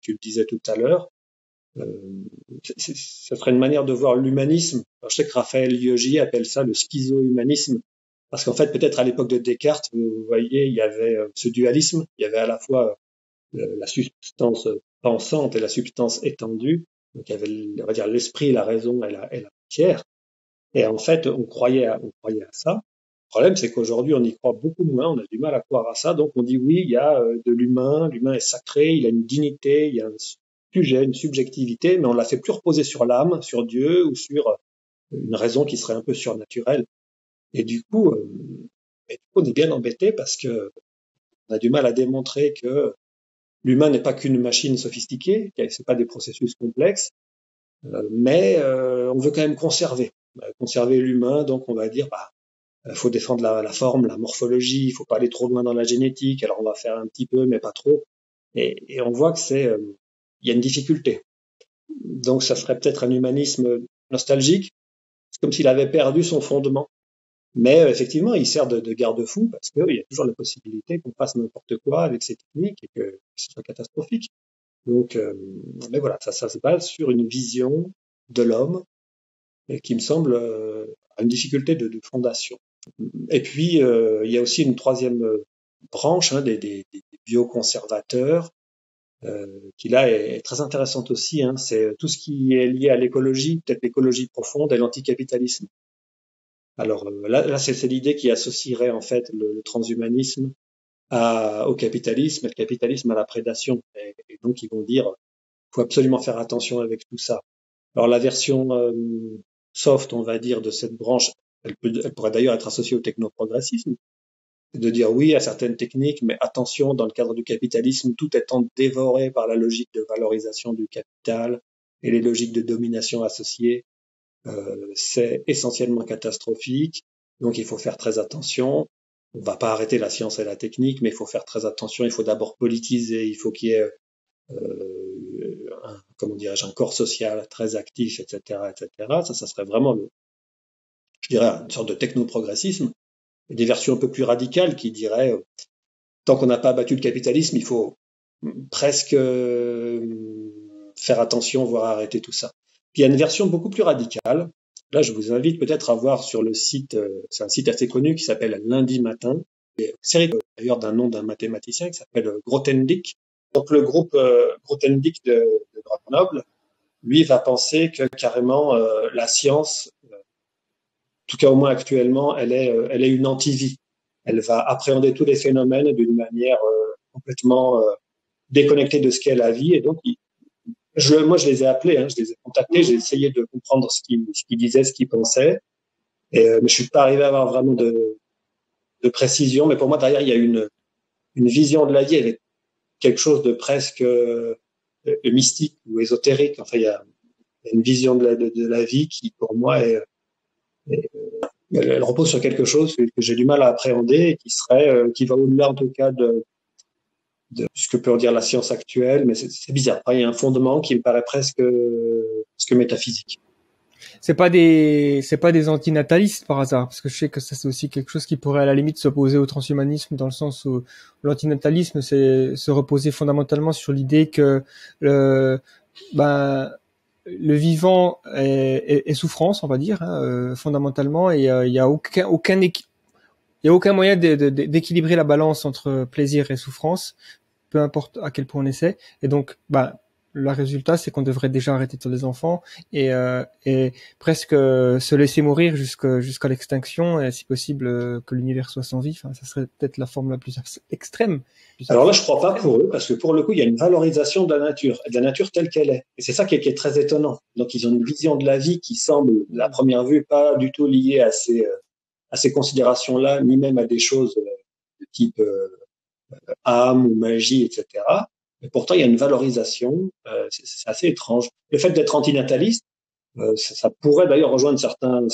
tu le disais tout à l'heure, ça serait une manière de voir l'humanisme. Alors, je sais que Raphaël Liogy appelle ça le schizo-humanisme. Parce qu'en fait, peut-être à l'époque de Descartes, vous voyez, il y avait ce dualisme. Il y avait à la fois la substance pensante et la substance étendue. Donc, il y avait, on va dire, l'esprit, la raison et la matière. Et en fait, on croyait à ça. Le problème, c'est qu'aujourd'hui, on y croit beaucoup moins. On a du mal à croire à ça. Donc, on dit oui, il y a de l'humain. L'humain est sacré. Il a une dignité. Il y a un sujet, une subjectivité. Mais on l'a fait plus reposer sur l'âme, sur Dieu ou sur une raison qui serait un peu surnaturelle. Et du coup, on est bien embêté parce que on a du mal à démontrer que l'humain n'est pas qu'une machine sophistiquée, que c'est pas des processus complexes, mais on veut quand même conserver l'humain. Donc on va dire, faut défendre la forme, la morphologie, il faut pas aller trop loin dans la génétique. Alors on va faire un petit peu, mais pas trop. Et on voit que il y a une difficulté. Donc ça serait peut-être un humanisme nostalgique, c'est comme s'il avait perdu son fondement. Mais effectivement, il sert de garde-fou parce qu'il y a toujours la possibilité qu'on fasse n'importe quoi avec ces techniques et que ce soit catastrophique. Donc, mais voilà, ça se base sur une vision de l'homme qui me semble une difficulté de fondation. Et puis, il y a aussi une troisième branche des bioconservateurs qui là est très intéressante aussi. C'est tout ce qui est lié à l'écologie, peut-être l'écologie profonde et l'anticapitalisme. Alors là c'est l'idée qui associerait en fait le transhumanisme au capitalisme, et le capitalisme à la prédation. Et donc, ils vont dire, faut absolument faire attention avec tout ça. Alors, la version soft, on va dire, de cette branche, elle pourrait d'ailleurs être associée au technoprogressisme, de dire oui à certaines techniques, mais attention, dans le cadre du capitalisme, tout étant dévoré par la logique de valorisation du capital et les logiques de domination associées, c'est essentiellement catastrophique. Donc, il faut faire très attention. On va pas arrêter la science et la technique, mais il faut faire très attention. Il faut d'abord politiser. Il faut qu'il y ait, comment dirais-je, un corps social très actif, etc., etc. Ça serait vraiment, je dirais, une sorte de technoprogressisme. Et des versions un peu plus radicales qui diraient, tant qu'on n'a pas abattu le capitalisme, il faut presque faire attention, voire arrêter tout ça. Puis il y a une version beaucoup plus radicale. Là, je vous invite peut-être à voir sur le site, c'est un site assez connu qui s'appelle Lundi Matin, une série d'ailleurs d'un nom d'un mathématicien qui s'appelle Grothendieck. Donc le groupe Grothendieck de Grenoble, lui, va penser que carrément la science, en tout cas au moins actuellement, elle est une antivie. Elle va appréhender tous les phénomènes d'une manière complètement déconnectée de ce qu'est la vie. Et donc, moi, je les ai appelés, je les ai contactés, j'ai essayé de comprendre ce qu'ils disaient, ce qu'ils pensaient. Mais je suis pas arrivé à avoir vraiment de précision. Mais pour moi, derrière, il y a une vision de la vie avec quelque chose de presque mystique ou ésotérique. Enfin, il y a une vision de la vie qui, pour moi, elle repose sur quelque chose que j'ai du mal à appréhender et qui va au-delà, en tout cas, de ce que peut en dire la science actuelle, mais c'est bizarre. Il y a un fondement qui me paraît presque métaphysique. C'est pas des antinatalistes par hasard, parce que je sais que ça c'est aussi quelque chose qui pourrait à la limite s'opposer au transhumanisme, dans le sens où l'antinatalisme c'est se reposer fondamentalement sur l'idée que le vivant est souffrance, on va dire, fondamentalement, et il y a aucun moyen d'équilibrer la balance entre plaisir et souffrance, peu importe à quel point on essaie. Et donc, le résultat, c'est qu'on devrait déjà arrêter de faire des enfants et presque se laisser mourir jusqu'à l'extinction, et si possible que l'univers soit sans vie. Enfin, ça serait peut-être la forme la plus extrême. Alors là, je crois pas pour eux, parce que pour le coup, il y a une valorisation de la nature telle qu'elle est. Et c'est ça qui est très étonnant. Donc, ils ont une vision de la vie qui semble, à première vue, pas du tout liée à ces considérations-là, ni même à des choses de type âme ou magie, etc. Mais pourtant, il y a une valorisation. C'est assez étrange. Le fait d'être antinataliste, ça pourrait d'ailleurs rejoindre certains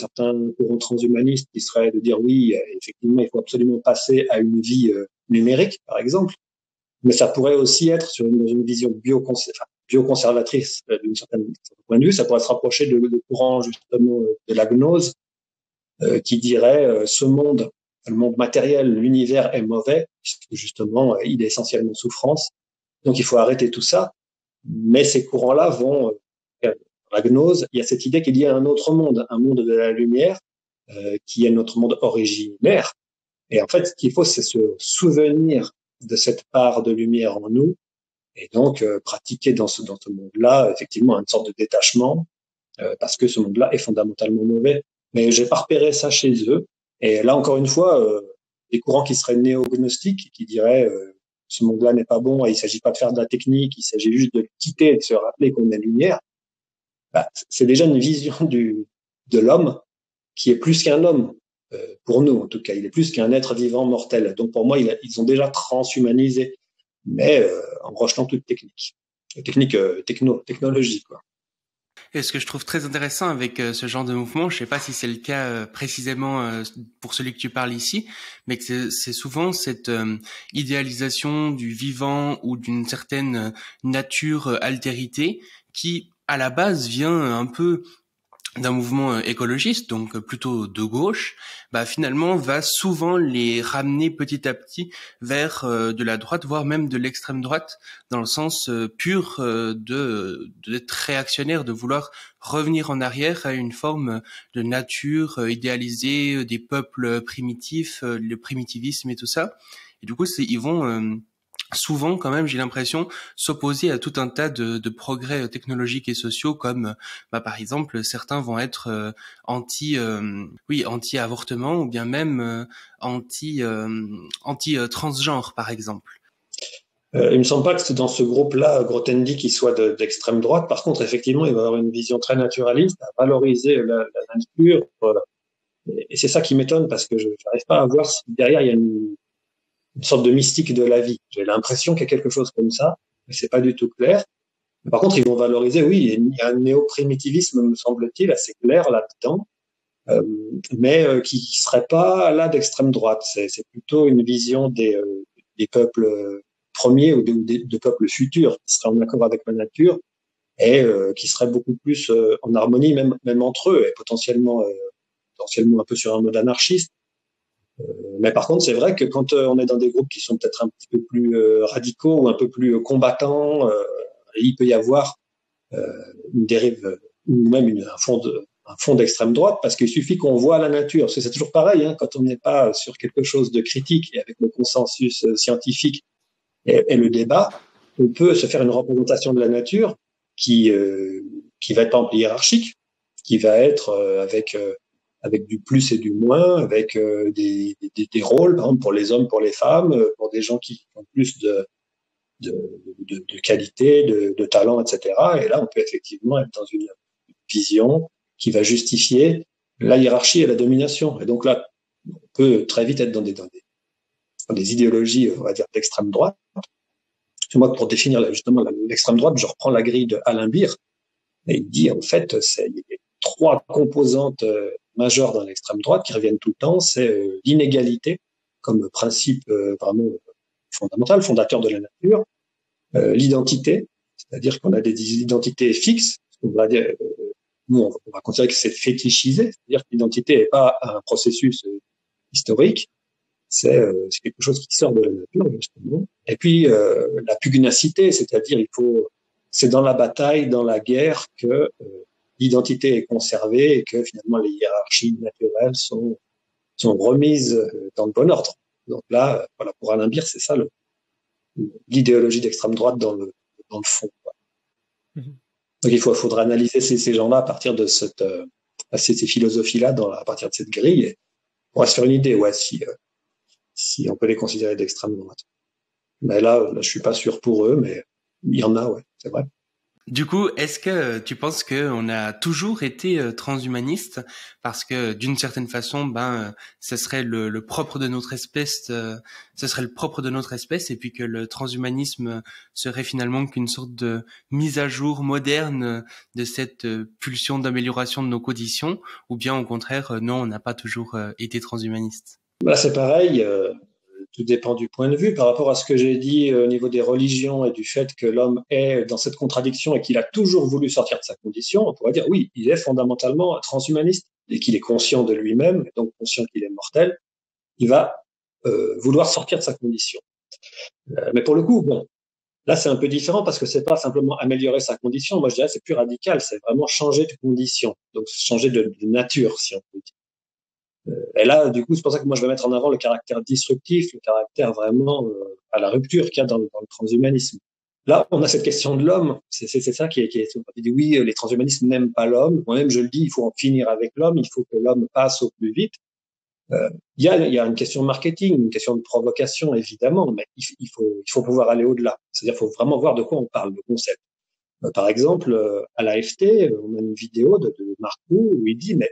courants transhumanistes qui seraient de dire oui, effectivement, il faut absolument passer à une vie numérique, par exemple. Mais ça pourrait aussi être dans une vision bioconservatrice d'un certain point de vue. Ça pourrait se rapprocher de courant justement de la gnose, qui dirait ce monde, le monde matériel, l'univers est mauvais, puisque justement, il est essentiellement souffrance. Donc, il faut arrêter tout ça. Mais ces courants-là vont, la gnose, il y a cette idée qu'il y a un autre monde, un monde de la lumière, qui est notre monde originaire. Et en fait, ce qu'il faut, c'est se souvenir de cette part de lumière en nous, et donc pratiquer dans ce monde-là, effectivement, une sorte de détachement, parce que ce monde-là est fondamentalement mauvais. Mais j'ai pas repéré ça chez eux. Et là, encore une fois, des courants qui seraient néo-gnostiques, qui diraient ce monde-là n'est pas bon, et il s'agit pas de faire de la technique, il s'agit juste de le quitter et de se rappeler qu'on est lumière. C'est déjà une vision de l'homme qui est plus qu'un homme, pour nous en tout cas. Il est plus qu'un être vivant mortel. Donc pour moi, ils ont déjà transhumanisé, mais en rejetant toute technique. Technologie, quoi. Et ce que je trouve très intéressant avec ce genre de mouvement, je sais pas si c'est le cas précisément pour celui que tu parles ici, mais que c'est souvent cette idéalisation du vivant ou d'une certaine nature altérité qui, à la base, vient un peu d'un mouvement écologiste, donc plutôt de gauche, finalement va souvent les ramener petit à petit vers de la droite, voire même de l'extrême droite, dans le sens pur d'être réactionnaire, de vouloir revenir en arrière à une forme de nature idéalisée des peuples primitifs, le primitivisme et tout ça. Et du coup, ils vont souvent, quand même, j'ai l'impression, s'opposer à tout un tas de progrès technologiques et sociaux, comme, par exemple, certains vont être anti-avortement ou bien même anti-transgenre, par exemple. Il me semble pas que c'est dans ce groupe-là, Grothendieck, qui soit d'extrême droite. Par contre, effectivement, il va avoir une vision très naturaliste, à valoriser la nature. Et c'est ça qui m'étonne, parce que je n'arrive pas à voir si derrière il y a une sorte de mystique de la vie. J'ai l'impression qu'il y a quelque chose comme ça, mais c'est pas du tout clair. Par contre, ils vont valoriser, oui, il y a un néo-primitivisme, me semble-t-il, assez clair là-dedans, mais qui serait pas là d'extrême droite. C'est plutôt une vision des peuples premiers ou de peuples futurs qui seraient en accord avec la nature et qui seraient beaucoup plus en harmonie, même entre eux, et potentiellement un peu sur un mode anarchiste. Mais par contre, c'est vrai que quand on est dans des groupes qui sont peut-être un petit peu plus radicaux ou un peu plus combattants, il peut y avoir une dérive ou même un fond d'extrême droite, parce qu'il suffit qu'on voit la nature. Parce que c'est toujours pareil, hein, quand on n'est pas sur quelque chose de critique et avec le consensus scientifique et le débat, on peut se faire une représentation de la nature qui va être par exemple hiérarchique, qui va être avec du plus et du moins, avec des rôles, par exemple pour les hommes, pour les femmes, pour des gens qui ont plus de qualité, de talent, etc. Et là, on peut effectivement être dans une vision qui va justifier la hiérarchie et la domination. Et donc là, on peut très vite être dans des idéologies, on va dire, d'extrême droite. Moi, pour définir justement l'extrême droite, je reprends la grille de Alain Beer, et il dit, en fait, il y a 3 composantes majeures dans l'extrême droite qui reviennent tout le temps. C'est l'inégalité comme principe vraiment fondamental, fondateur de la nature, l'identité, c'est-à-dire qu'on a des identités fixes, on va dire, nous, on va considérer que c'est fétichisé, c'est-à-dire que l'identité n'est pas un processus historique, c'est quelque chose qui sort de la nature, justement. Et puis, la pugnacité, c'est-à-dire c'est dans la bataille, dans la guerre que l'identité est conservée et que finalement les hiérarchies naturelles sont remises dans le bon ordre. Donc là, voilà, pour Alain Beer, c'est ça l'idéologie d'extrême droite dans le fond, quoi. Donc il faudra analyser ces gens-là à partir de ces philosophies-là, à partir de cette grille, et on va se faire une idée, ouais, si on peut les considérer d'extrême droite. Mais là, je suis pas sûr pour eux, mais il y en a, ouais, c'est vrai. Du coup, est-ce que tu penses qu'on a toujours été transhumaniste parce que d'une certaine façon, ce serait le propre de notre espèce, ce serait le propre de notre espèce, et puis que le transhumanisme serait finalement qu'une sorte de mise à jour moderne de cette pulsion d'amélioration de nos conditions, ou bien au contraire, non, on n'a pas toujours été transhumaniste? Là, c'est pareil. Tout dépend du point de vue. Par rapport à ce que j'ai dit au niveau des religions et du fait que l'homme est dans cette contradiction et qu'il a toujours voulu sortir de sa condition, on pourrait dire oui, il est fondamentalement transhumaniste et qu'il est conscient de lui-même, donc conscient qu'il est mortel, il va vouloir sortir de sa condition. Mais pour le coup, bon, là c'est un peu différent parce que c'est pas simplement améliorer sa condition. Moi je dirais c'est plus radical, c'est vraiment changer de condition, donc changer de nature, si on peut dire. Et là, du coup, c'est pour ça que moi je vais mettre en avant le caractère disruptif, le caractère vraiment à la rupture qu'il y a dans le transhumanisme. Là, on a cette question de l'homme. C'est ça qui est. On dit oui, les transhumanistes n'aiment pas l'homme. Moi-même, je le dis, il faut en finir avec l'homme. Il faut que l'homme passe au plus vite. Il y a une question de marketing, une question de provocation, évidemment, mais il faut pouvoir aller au-delà. C'est-à-dire, il faut vraiment voir de quoi on parle, le concept. Par exemple, à l'AFT, on a une vidéo de Marcou où il dit, mais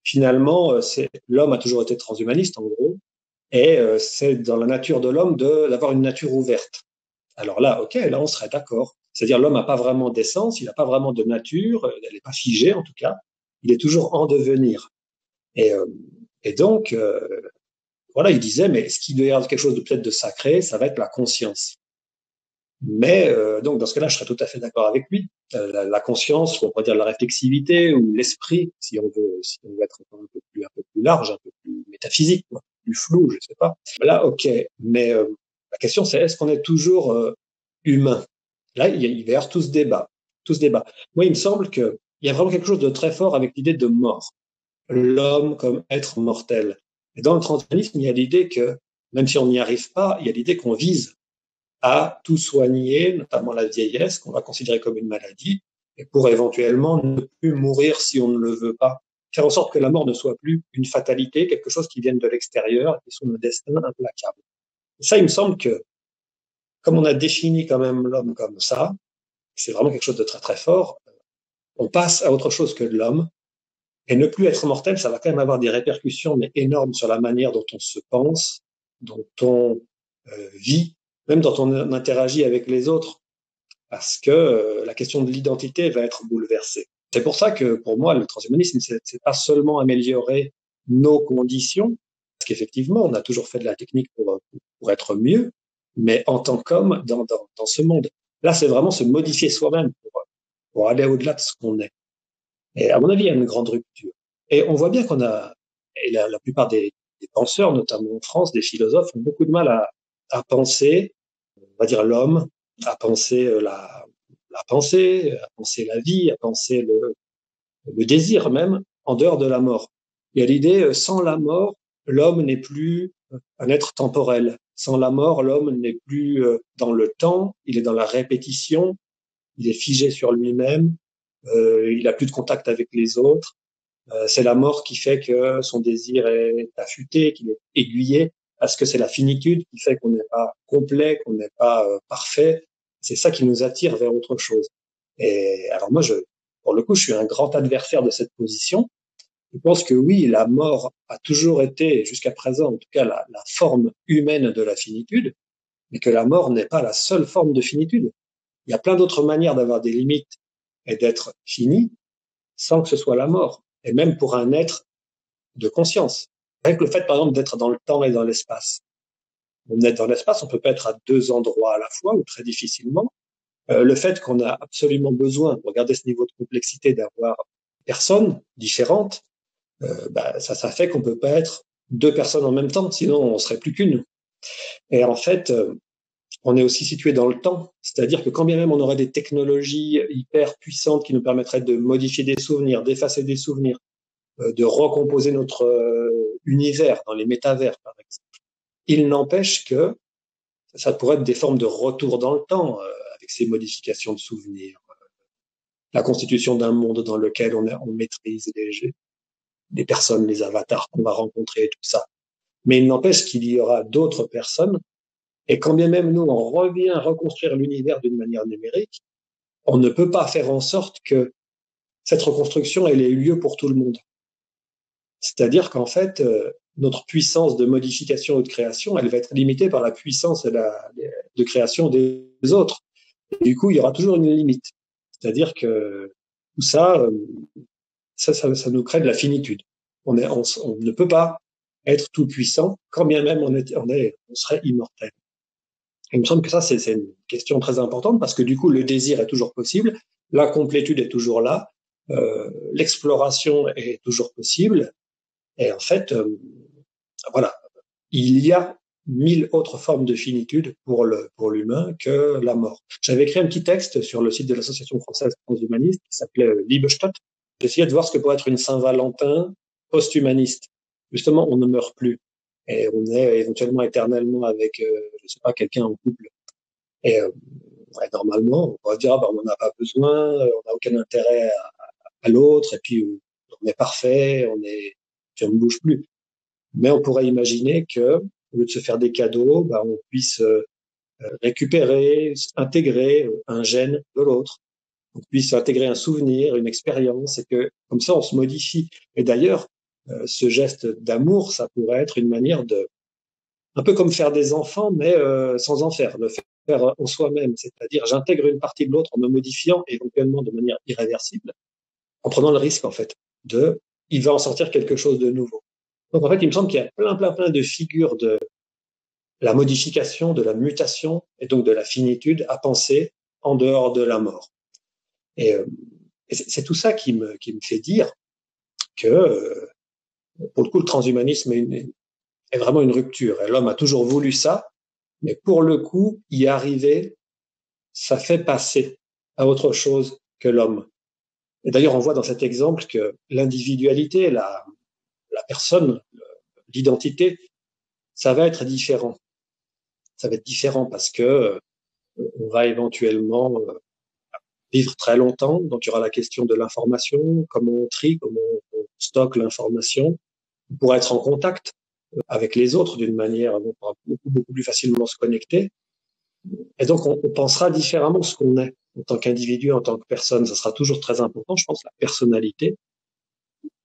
finalement, l'homme a toujours été transhumaniste, en gros, et c'est dans la nature de l'homme d'avoir une nature ouverte. Alors là, ok, là on serait d'accord. C'est-à-dire l'homme n'a pas vraiment d'essence, il n'a pas vraiment de nature, elle n'est pas figée en tout cas, il est toujours en devenir. Et donc, voilà, il disait, mais ce qui doit y avoir quelque chose de peut-être de sacré, ça va être la conscience. Mais donc dans ce cas-là, je serais tout à fait d'accord avec lui. La conscience, on pourrait dire la réflexivité ou l'esprit, si on veut être un peu plus large, un peu plus métaphysique, quoi, plus flou, je sais pas. Là, ok. Mais la question, c'est est-ce qu'on est toujours humain? Là, il va y avoir tout ce débat. Moi, il me semble qu'il y a vraiment quelque chose de très fort avec l'idée de mort. L'homme comme être mortel. Et dans le transhumanisme, il y a l'idée que, même si on n'y arrive pas, il y a l'idée qu'on vise à tout soigner, notamment la vieillesse, qu'on va considérer comme une maladie, et pour éventuellement ne plus mourir si on ne le veut pas. Faire en sorte que la mort ne soit plus une fatalité, quelque chose qui vienne de l'extérieur, qui soit un destin implacable. Et ça, il me semble que, comme on a défini quand même l'homme comme ça, c'est vraiment quelque chose de très très fort, on passe à autre chose que l'homme, et ne plus être mortel, ça va quand même avoir des répercussions mais énormes sur la manière dont on se pense, dont on vit, même dont on interagit avec les autres, parce que la question de l'identité va être bouleversée. C'est pour ça que, pour moi, le transhumanisme, c'est pas seulement améliorer nos conditions, parce qu'effectivement, on a toujours fait de la technique pour être mieux, mais en tant qu'homme dans ce monde. Là, c'est vraiment se modifier soi-même pour aller au-delà de ce qu'on est. Et à mon avis, il y a une grande rupture. Et on voit bien qu'on a, et la plupart des penseurs, notamment en France, des philosophes, ont beaucoup de mal à penser, on va dire l'homme, à penser la pensée, à penser la vie, à penser le désir même, en dehors de la mort. Il y a l'idée, sans la mort, l'homme n'est plus un être temporel. Sans la mort, l'homme n'est plus dans le temps, il est dans la répétition, il est figé sur lui-même, il n'a plus de contact avec les autres. C'est la mort qui fait que son désir est affûté, qu'il est aiguillé, parce que c'est la finitude qui fait qu'on n'est pas complet, qu'on n'est pas parfait. C'est ça qui nous attire vers autre chose. Et alors moi, pour le coup, je suis un grand adversaire de cette position. Je pense que oui, la mort a toujours été, jusqu'à présent, en tout cas, la forme humaine de la finitude, mais que la mort n'est pas la seule forme de finitude. Il y a plein d'autres manières d'avoir des limites et d'être fini sans que ce soit la mort. Et même pour un être de conscience. Avec le fait, par exemple, d'être dans le temps et dans l'espace. On est dans l'espace, on peut pas être à deux endroits à la fois ou très difficilement. Le fait qu'on a absolument besoin, pour garder ce niveau de complexité, d'avoir personnes différentes, ça fait qu'on peut pas être deux personnes en même temps, sinon on serait plus qu'une. Et en fait, on est aussi situé dans le temps, c'est-à-dire que quand bien même on aurait des technologies hyper puissantes qui nous permettraient de modifier des souvenirs, d'effacer des souvenirs, de recomposer notre univers dans les métavers, par exemple. Il n'empêche que ça pourrait être des formes de retour dans le temps, avec ces modifications de souvenirs, la constitution d'un monde dans lequel on maîtrise les personnes, les avatars qu'on va rencontrer, tout ça. Mais il n'empêche qu'il y aura d'autres personnes, et quand bien même nous, on revient reconstruire l'univers d'une manière numérique, on ne peut pas faire en sorte que cette reconstruction, elle ait eu lieu pour tout le monde. C'est-à-dire qu'en fait, notre puissance de modification ou de création, elle va être limitée par la puissance de création des autres. Et du coup, il y aura toujours une limite. C'est-à-dire que tout ça, ça nous crée de la finitude. On ne peut pas être tout puissant, quand bien même on serait immortel. Et il me semble que ça, c'est une question très importante parce que du coup, le désir est toujours possible, la complétude est toujours là, l'exploration est toujours possible. Et en fait, voilà, il y a 1000 autres formes de finitude pour l'humain que la mort. J'avais écrit un petit texte sur le site de l'Association française transhumaniste qui s'appelait Liebestadt. J'essayais de voir ce que pourrait être une Saint-Valentin post-humaniste. Justement, on ne meurt plus. Et on est éventuellement éternellement avec, je sais pas, quelqu'un en couple. Et normalement, on va dire, on n'en a pas besoin, on n'a aucun intérêt à l'autre, et puis on est parfait, puis on ne bouge plus. Mais on pourrait imaginer que, au lieu de se faire des cadeaux, on puisse récupérer, intégrer un gène de l'autre, on puisse intégrer un souvenir, une expérience, et que comme ça on se modifie. Et d'ailleurs, ce geste d'amour, ça pourrait être une manière un peu comme faire des enfants, mais sans en faire, le faire en soi-même, c'est-à-dire j'intègre une partie de l'autre en me modifiant éventuellement de manière irréversible, en prenant le risque en fait il va en sortir quelque chose de nouveau. Donc en fait, il me semble qu'il y a plein de figures de la modification, de la mutation et donc de la finitude à penser en dehors de la mort. Et c'est tout ça qui me fait dire que pour le coup, le transhumanisme est vraiment une rupture. Et l'homme a toujours voulu ça, mais pour le coup, y arriver, ça fait passer à autre chose que l'homme. Et d'ailleurs, on voit dans cet exemple que l'individualité, la personne, l'identité, ça va être différent. Ça va être différent parce que on va éventuellement vivre très longtemps. Donc, il y aura la question de l'information, comment on trie, comment on stocke l'information. On pourra être en contact avec les autres d'une manière, on pourra beaucoup plus facilement se connecter. Et donc, on pensera différemment ce qu'on est en tant qu'individu, en tant que personne. Ça sera toujours très important, je pense, la personnalité.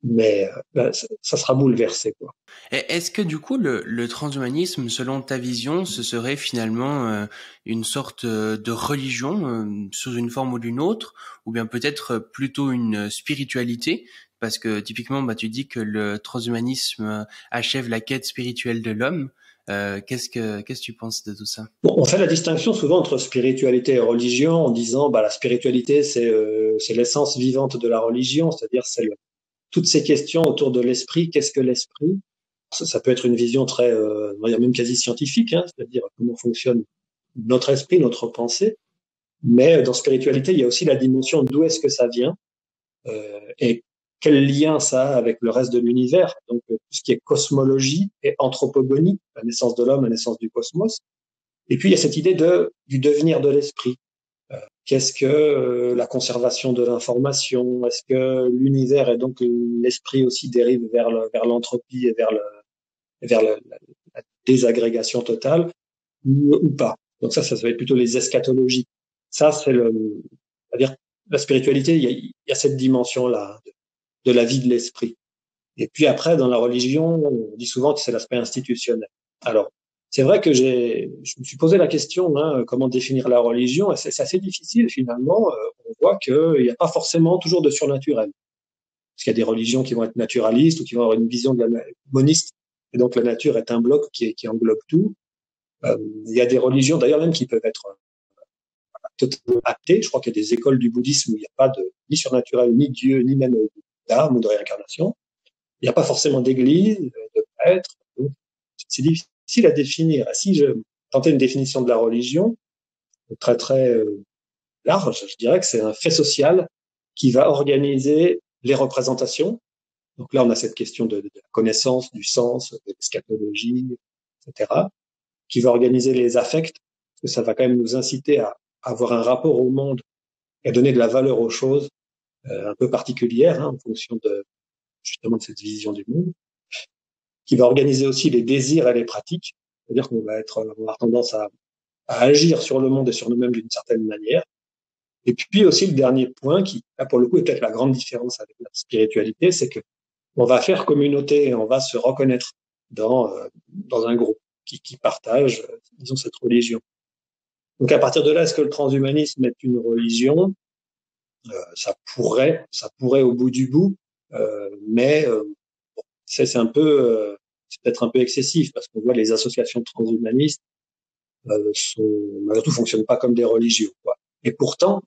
Mais ça sera bouleversé, quoi. Et est-ce que du coup le transhumanisme, selon ta vision, ce serait finalement une sorte de religion sous une forme ou d'une autre, ou bien peut-être plutôt une spiritualité? Parce que typiquement, bah, tu dis que le transhumanisme achève la quête spirituelle de l'homme. Qu'est-ce que tu penses de tout ça? Bon, on fait la distinction souvent entre spiritualité et religion en disant la spiritualité c'est l'essence vivante de la religion, c'est-à-dire toutes ces questions autour de l'esprit. Qu'est-ce que l'esprit? Ça peut être une vision très, on va dire même quasi scientifique, hein, c'est-à-dire comment fonctionne notre esprit, notre pensée. Mais dans spiritualité, il y a aussi la dimension d'où est-ce que ça vient et quel lien ça a avec le reste de l'univers. Donc tout ce qui est cosmologie et anthropogonie, la naissance de l'homme, la naissance du cosmos. Et puis il y a cette idée du devenir de l'esprit. Qu'est-ce que la conservation de l'information? Est-ce que l'univers et donc l'esprit aussi dérive vers l'entropie et vers la désagrégation totale ou pas? Donc ça va être plutôt les eschatologies. Ça, c'est-à-dire la spiritualité, il y a cette dimension-là de la vie de l'esprit. Et puis après, dans la religion, on dit souvent que c'est l'aspect institutionnel. Alors, c'est vrai que je me suis posé la question, comment définir la religion, et c'est assez difficile finalement. On voit qu'il n'y a pas forcément toujours de surnaturel. Parce qu'il y a des religions qui vont être naturalistes ou qui vont avoir une vision de la moniste, et donc la nature est un bloc qui englobe tout. Il y a des religions d'ailleurs même qui peuvent être totalement athées. Je crois qu'il y a des écoles du bouddhisme où il n'y a pas ni surnaturel, ni Dieu, ni même d'âme ou de réincarnation. Il n'y a pas forcément d'église, de prêtre. C'est difficile à définir. Si je tentais une définition de la religion, très très large, je dirais que c'est un fait social qui va organiser les représentations. Donc là, on a cette question de la connaissance, du sens, de l'eschatologie, etc., qui va organiser les affects, parce que ça va quand même nous inciter à avoir un rapport au monde et à donner de la valeur aux choses un peu particulière, en fonction justement de cette vision du monde, qui va organiser aussi les désirs et les pratiques, c'est-à-dire qu'on va avoir tendance à agir sur le monde et sur nous-mêmes d'une certaine manière. Et puis aussi le dernier point, qui là pour le coup est peut-être la grande différence avec la spiritualité, c'est que on va faire communauté et on va se reconnaître dans un groupe qui partage, disons, cette religion. Donc à partir de là, est-ce que le transhumanisme est une religion? Ça pourrait au bout du bout, mais c'est peut-être un peu excessif parce qu'on voit les associations transhumanistes malgré tout fonctionnent pas comme des religions, quoi. Et pourtant,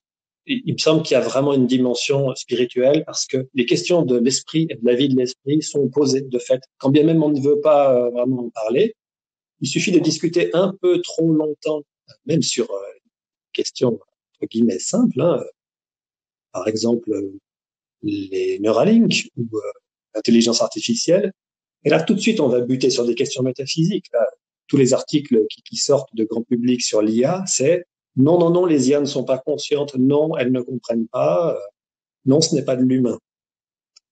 il me semble qu'il y a vraiment une dimension spirituelle parce que les questions de l'esprit et de la vie de l'esprit sont posées de fait. Quand bien même on ne veut pas vraiment en parler, il suffit de discuter un peu trop longtemps, même sur questions entre guillemets simples, par exemple les Neuralink ou l'intelligence artificielle. Et là, tout de suite, on va buter sur des questions métaphysiques. Là, tous les articles qui sortent de grand public sur l'IA, c'est non, non, non, les IA ne sont pas conscientes, non, elles ne comprennent pas, non, ce n'est pas de l'humain.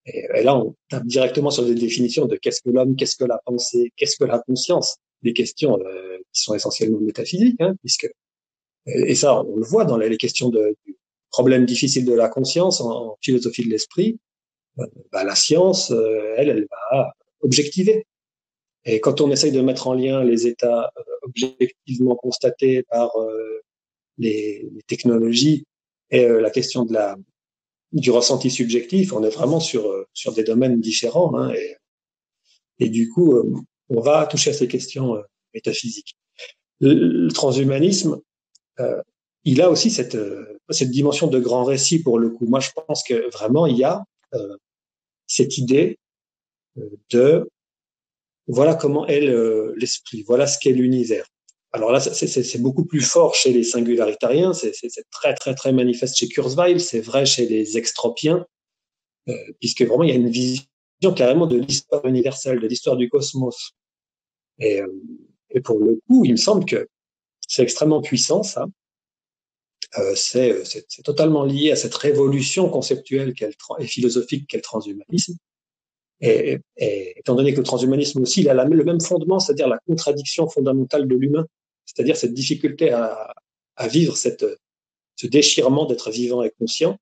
Et là, on tape directement sur des définitions de qu'est-ce que l'homme, qu'est-ce que la pensée, qu'est-ce que la conscience, des questions qui sont essentiellement métaphysiques, et ça, on le voit dans les questions du problème difficile de la conscience en philosophie de l'esprit. La science, elle va objectiver. Et quand on essaye de mettre en lien les états objectivement constatés par les technologies et la question du ressenti subjectif, on est vraiment sur des domaines différents, et du coup, on va toucher à ces questions métaphysiques. Le transhumanisme, il a aussi cette dimension de grand récit pour le coup. Moi, je pense que vraiment, il y a cette idée de voilà comment est l'esprit, voilà ce qu'est l'univers. Alors là, c'est beaucoup plus fort chez les singularitariens, c'est très très très manifeste chez Kurzweil, c'est vrai chez les extropiens, puisque vraiment il y a une vision carrément de l'histoire universelle, de l'histoire du cosmos. Et pour le coup, il me semble que c'est extrêmement puissant ça. C'est totalement lié à cette révolution conceptuelle et philosophique qu'est le transhumanisme. Et étant donné que le transhumanisme aussi, il a le même fondement, c'est-à-dire la contradiction fondamentale de l'humain, c'est-à-dire cette difficulté à vivre ce déchirement d'être vivant et conscient.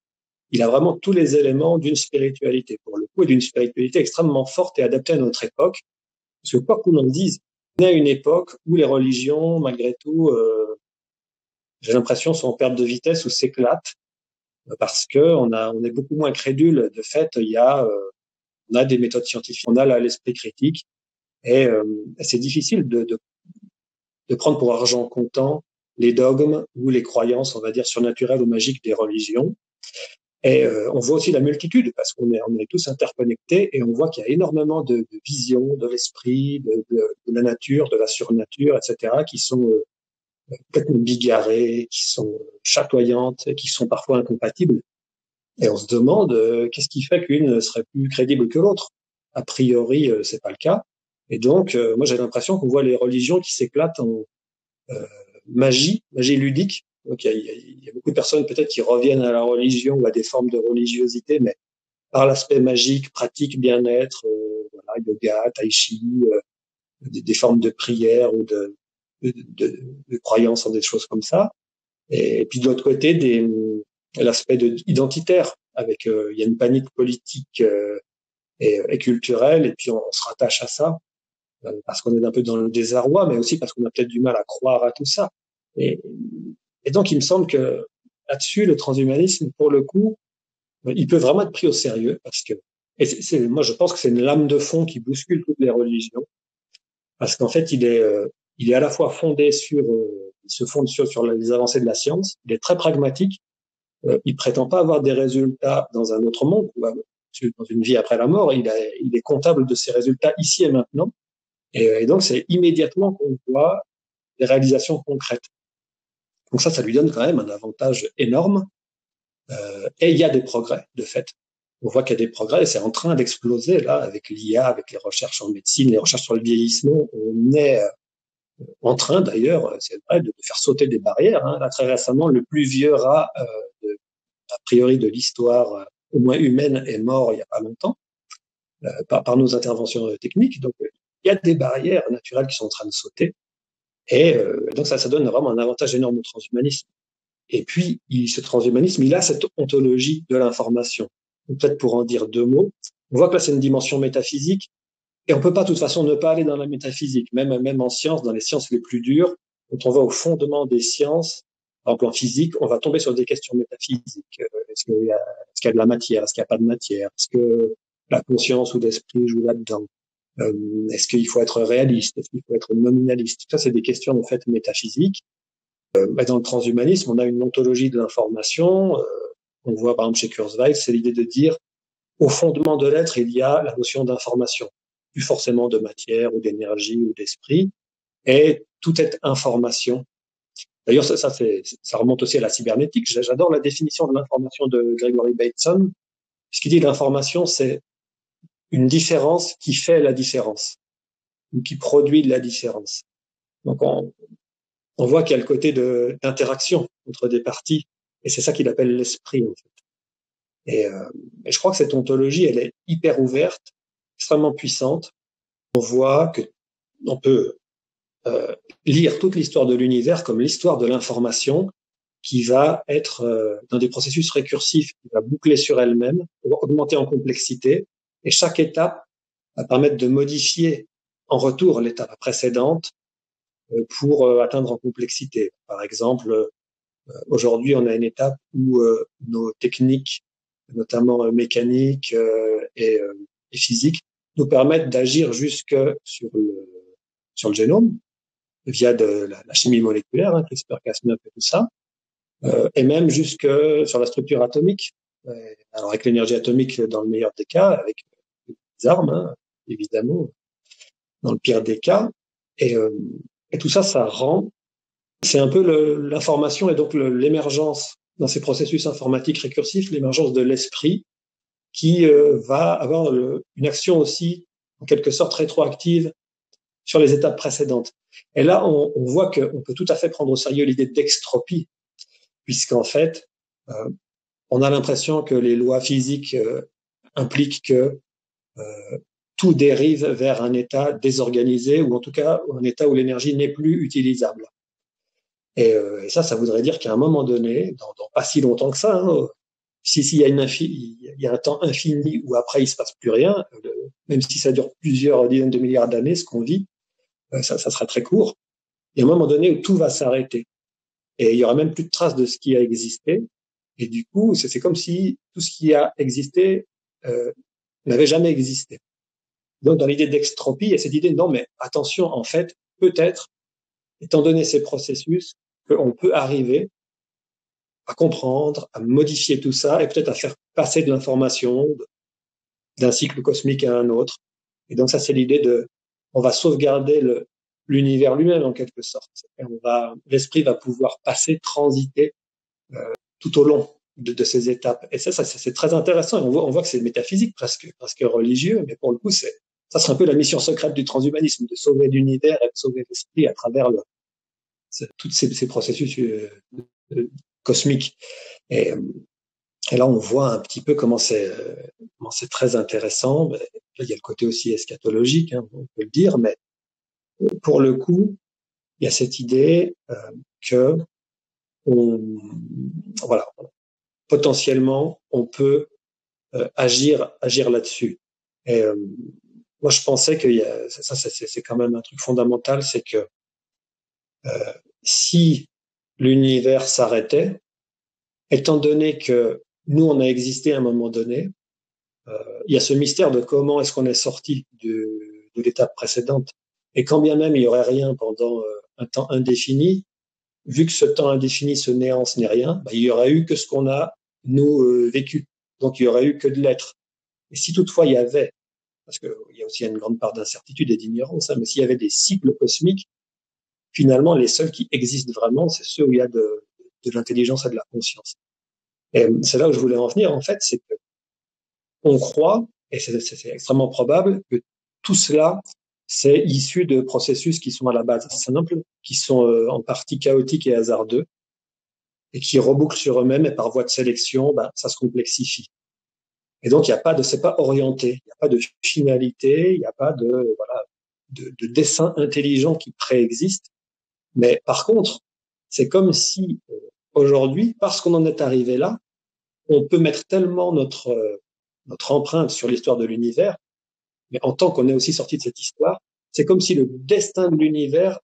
Il a vraiment tous les éléments d'une spiritualité, pour le coup, et d'une spiritualité extrêmement forte et adaptée à notre époque. Parce que quoi qu'on en dise, on est à une époque où les religions, malgré tout, j'ai l'impression, sont en perte de vitesse ou s'éclatent, parce que on est beaucoup moins crédule. De fait, on a des méthodes scientifiques, on a là l'esprit critique, et c'est difficile de prendre pour argent comptant les dogmes ou les croyances, on va dire, surnaturelles ou magiques des religions. Et on voit aussi la multitude, parce on est tous interconnectés, et on voit qu'il y a énormément de visions de l'esprit, de la nature, de la surnature, etc., qui sont complètement bigarrées, qui sont chatoyantes, qui sont parfois incompatibles. Et on se demande qu'est-ce qui fait qu'une serait plus crédible que l'autre. A priori, c'est pas le cas. Et donc, moi, j'ai l'impression qu'on voit les religions qui s'éclatent en magie ludique. Donc, il y a beaucoup de personnes peut-être qui reviennent à la religion ou à des formes de religiosité, mais par l'aspect magique, pratique, bien-être, voilà, yoga, tai chi, des formes de prière ou de croyances en des choses comme ça. Et puis de l'autre côté, l'aspect identitaire, avec il y a une panique politique et culturelle, et puis on se rattache à ça parce qu'on est un peu dans le désarroi, mais aussi parce qu'on a peut-être du mal à croire à tout ça. Et donc il me semble que là-dessus, le transhumanisme, pour le coup, il peut vraiment être pris au sérieux, parce que moi je pense que c'est une lame de fond qui bouscule toutes les religions, parce qu'en fait il est à la fois fondé il se fonde sur les avancées de la science, il est très pragmatique. Il prétend pas avoir des résultats dans un autre monde, ou dans une vie après la mort. Il est comptable de ses résultats ici et maintenant. Et donc, c'est immédiatement qu'on voit des réalisations concrètes. Donc ça lui donne quand même un avantage énorme. Et il y a des progrès, de fait. On voit qu'il y a des progrès, et c'est en train d'exploser, là, avec l'IA, avec les recherches en médecine, les recherches sur le vieillissement. On est en train, d'ailleurs, c'est vrai, de faire sauter des barrières. Hein. Là, très récemment, le plus vieux rat a priori de l'histoire, au moins humaine, est mort il n'y a pas longtemps, par nos interventions techniques. Donc, il y a des barrières naturelles qui sont en train de sauter. Et donc, ça donne vraiment un avantage énorme au transhumanisme. Et puis, ce transhumanisme, il a cette ontologie de l'information. Peut-être pour en dire deux mots, on voit que là, c'est une dimension métaphysique, et on peut pas, de toute façon, ne pas aller dans la métaphysique. Même en sciences, dans les sciences les plus dures, quand on va au fondement des sciences, par exemple en physique, on va tomber sur des questions métaphysiques. Est-ce qu'il y a de la matière? Est-ce qu'il n'y a pas de matière? Est-ce que la conscience ou l'esprit joue là-dedans? Est-ce qu'il faut être réaliste? Est-ce qu'il faut être nominaliste? Tout ça, c'est des questions en fait métaphysiques. Dans le transhumanisme, on a une ontologie de l'information. On voit par exemple chez Kurzweil, c'est l'idée de dire au fondement de l'être, il y a la notion d'information, plus forcément de matière ou d'énergie ou d'esprit, et tout est information. D'ailleurs, ça remonte aussi à la cybernétique. J'adore la définition de l'information de Gregory Bateson, puisqu'il dit l'information, c'est une différence qui fait la différence, ou qui produit de la différence. Donc, on voit qu'il y a le côté d'interaction entre des parties, et c'est ça qu'il appelle l'esprit, en fait. Et je crois que cette ontologie, elle est hyper ouverte, extrêmement puissante. On voit que on peut lire toute l'histoire de l'univers comme l'histoire de l'information qui va être dans des processus récursifs, qui va boucler sur elle-même, augmenter en complexité, et chaque étape va permettre de modifier en retour l'étape précédente pour atteindre en complexité. Par exemple, aujourd'hui, on a une étape où nos techniques, notamment mécaniques et physiques, nous permettent d'agir jusque sur le génome, via de la chimie moléculaire, hein, CRISPR-Cas9 et tout ça, et même jusque sur la structure atomique. Alors avec l'énergie atomique dans le meilleur des cas, avec des armes, hein, évidemment, dans le pire des cas. Et tout ça, c'est un peu l'information et donc l'émergence dans ces processus informatiques récursifs, l'émergence de l'esprit qui va avoir une action aussi, en quelque sorte, rétroactive sur les étapes précédentes. Et là, on voit qu'on peut tout à fait prendre au sérieux l'idée d'extropie, puisqu'en fait, on a l'impression que les lois physiques impliquent que tout dérive vers un état désorganisé, ou en tout cas un état où l'énergie n'est plus utilisable. Et ça voudrait dire qu'à un moment donné, dans pas si longtemps que ça, hein, s'il y a il y a un temps infini où après il se passe plus rien, même si ça dure plusieurs dizaines de milliards d'années, ce qu'on vit, ça sera très court. Il y a un moment donné où tout va s'arrêter. Et il y aura même plus de traces de ce qui a existé. Et du coup, c'est comme si tout ce qui a existé n'avait jamais existé. Donc, dans l'idée d'extropie, il y a cette idée, non, mais attention, en fait, peut-être, étant donné ces processus, qu'on peut arriver à comprendre, à modifier tout ça, et peut-être à faire passer de l'information d'un cycle cosmique à un autre. Et donc, ça, c'est l'idée on va sauvegarder l'univers lui-même, en quelque sorte. Et l'esprit va pouvoir passer, transiter, tout au long de ces étapes. Et ça c'est très intéressant. On voit que c'est métaphysique, presque religieux, mais pour le coup, ça c'est un peu la mission secrète du transhumanisme, de sauver l'univers et de sauver l'esprit à travers tous ces processus cosmiques. Et là, on voit un petit peu comment c'est très intéressant. Là, il y a le côté aussi eschatologique, hein, on peut le dire, mais pour le coup, il y a cette idée que voilà, potentiellement, on peut agir là-dessus. Et moi, je pensais que ça, c'est quand même un truc fondamental, c'est que si l'univers s'arrêtait, étant donné que nous, on a existé à un moment donné, il y a ce mystère de comment est-ce qu'on est sorti de l'étape précédente. Et quand bien même il y aurait rien pendant un temps indéfini, vu que ce temps indéfini, ce néant, ce n'est rien, il y aurait eu que ce qu'on a, nous, vécu. Donc, il y aurait eu que de l'être. Et si toutefois il y avait, parce qu'il y a aussi une grande part d'incertitude et d'ignorance, mais s'il y avait des cycles cosmiques, finalement, les seuls qui existent vraiment, c'est ceux où il y a de l'intelligence et de la conscience. Et c'est là où je voulais en venir, en fait, c'est que on croit, et c'est extrêmement probable, que tout cela, c'est issu de processus qui sont à la base simples, qui sont en partie chaotiques et hasardeux, et qui rebouclent sur eux-mêmes, et par voie de sélection, ça se complexifie. Et donc, c'est pas orienté, il n'y a pas de finalité, il n'y a pas de dessin intelligent qui préexiste. Mais par contre, c'est comme si aujourd'hui, parce qu'on en est arrivé là, on peut mettre tellement notre empreinte sur l'histoire de l'univers, mais en tant qu'on est aussi sorti de cette histoire, c'est comme si le destin de l'univers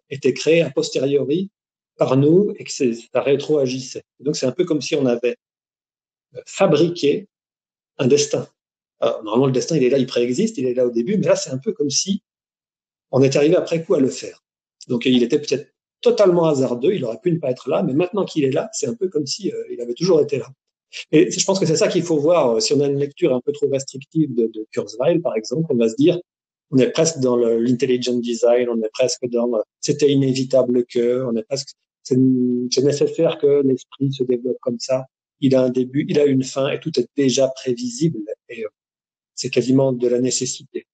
était créé a posteriori par nous et que ça rétroagissait. Donc c'est un peu comme si on avait fabriqué un destin. Alors, normalement, le destin, il est là, il préexiste, il est là au début, mais là, c'est un peu comme si on est arrivé après coup à le faire. Donc il était peut-être totalement hasardeux, il aurait pu ne pas être là, mais maintenant qu'il est là, c'est un peu comme si il avait toujours été là. Et je pense que c'est ça qu'il faut voir. Si on a une lecture un peu trop restrictive de Kurzweil, par exemple, on va se dire, on est presque dans l'intelligent design, on est presque dans c'était inévitable que, on est presque, c'est nécessaire que l'esprit se développe comme ça. Il a un début, il a une fin, et tout est déjà prévisible. Et c'est quasiment de la nécessité,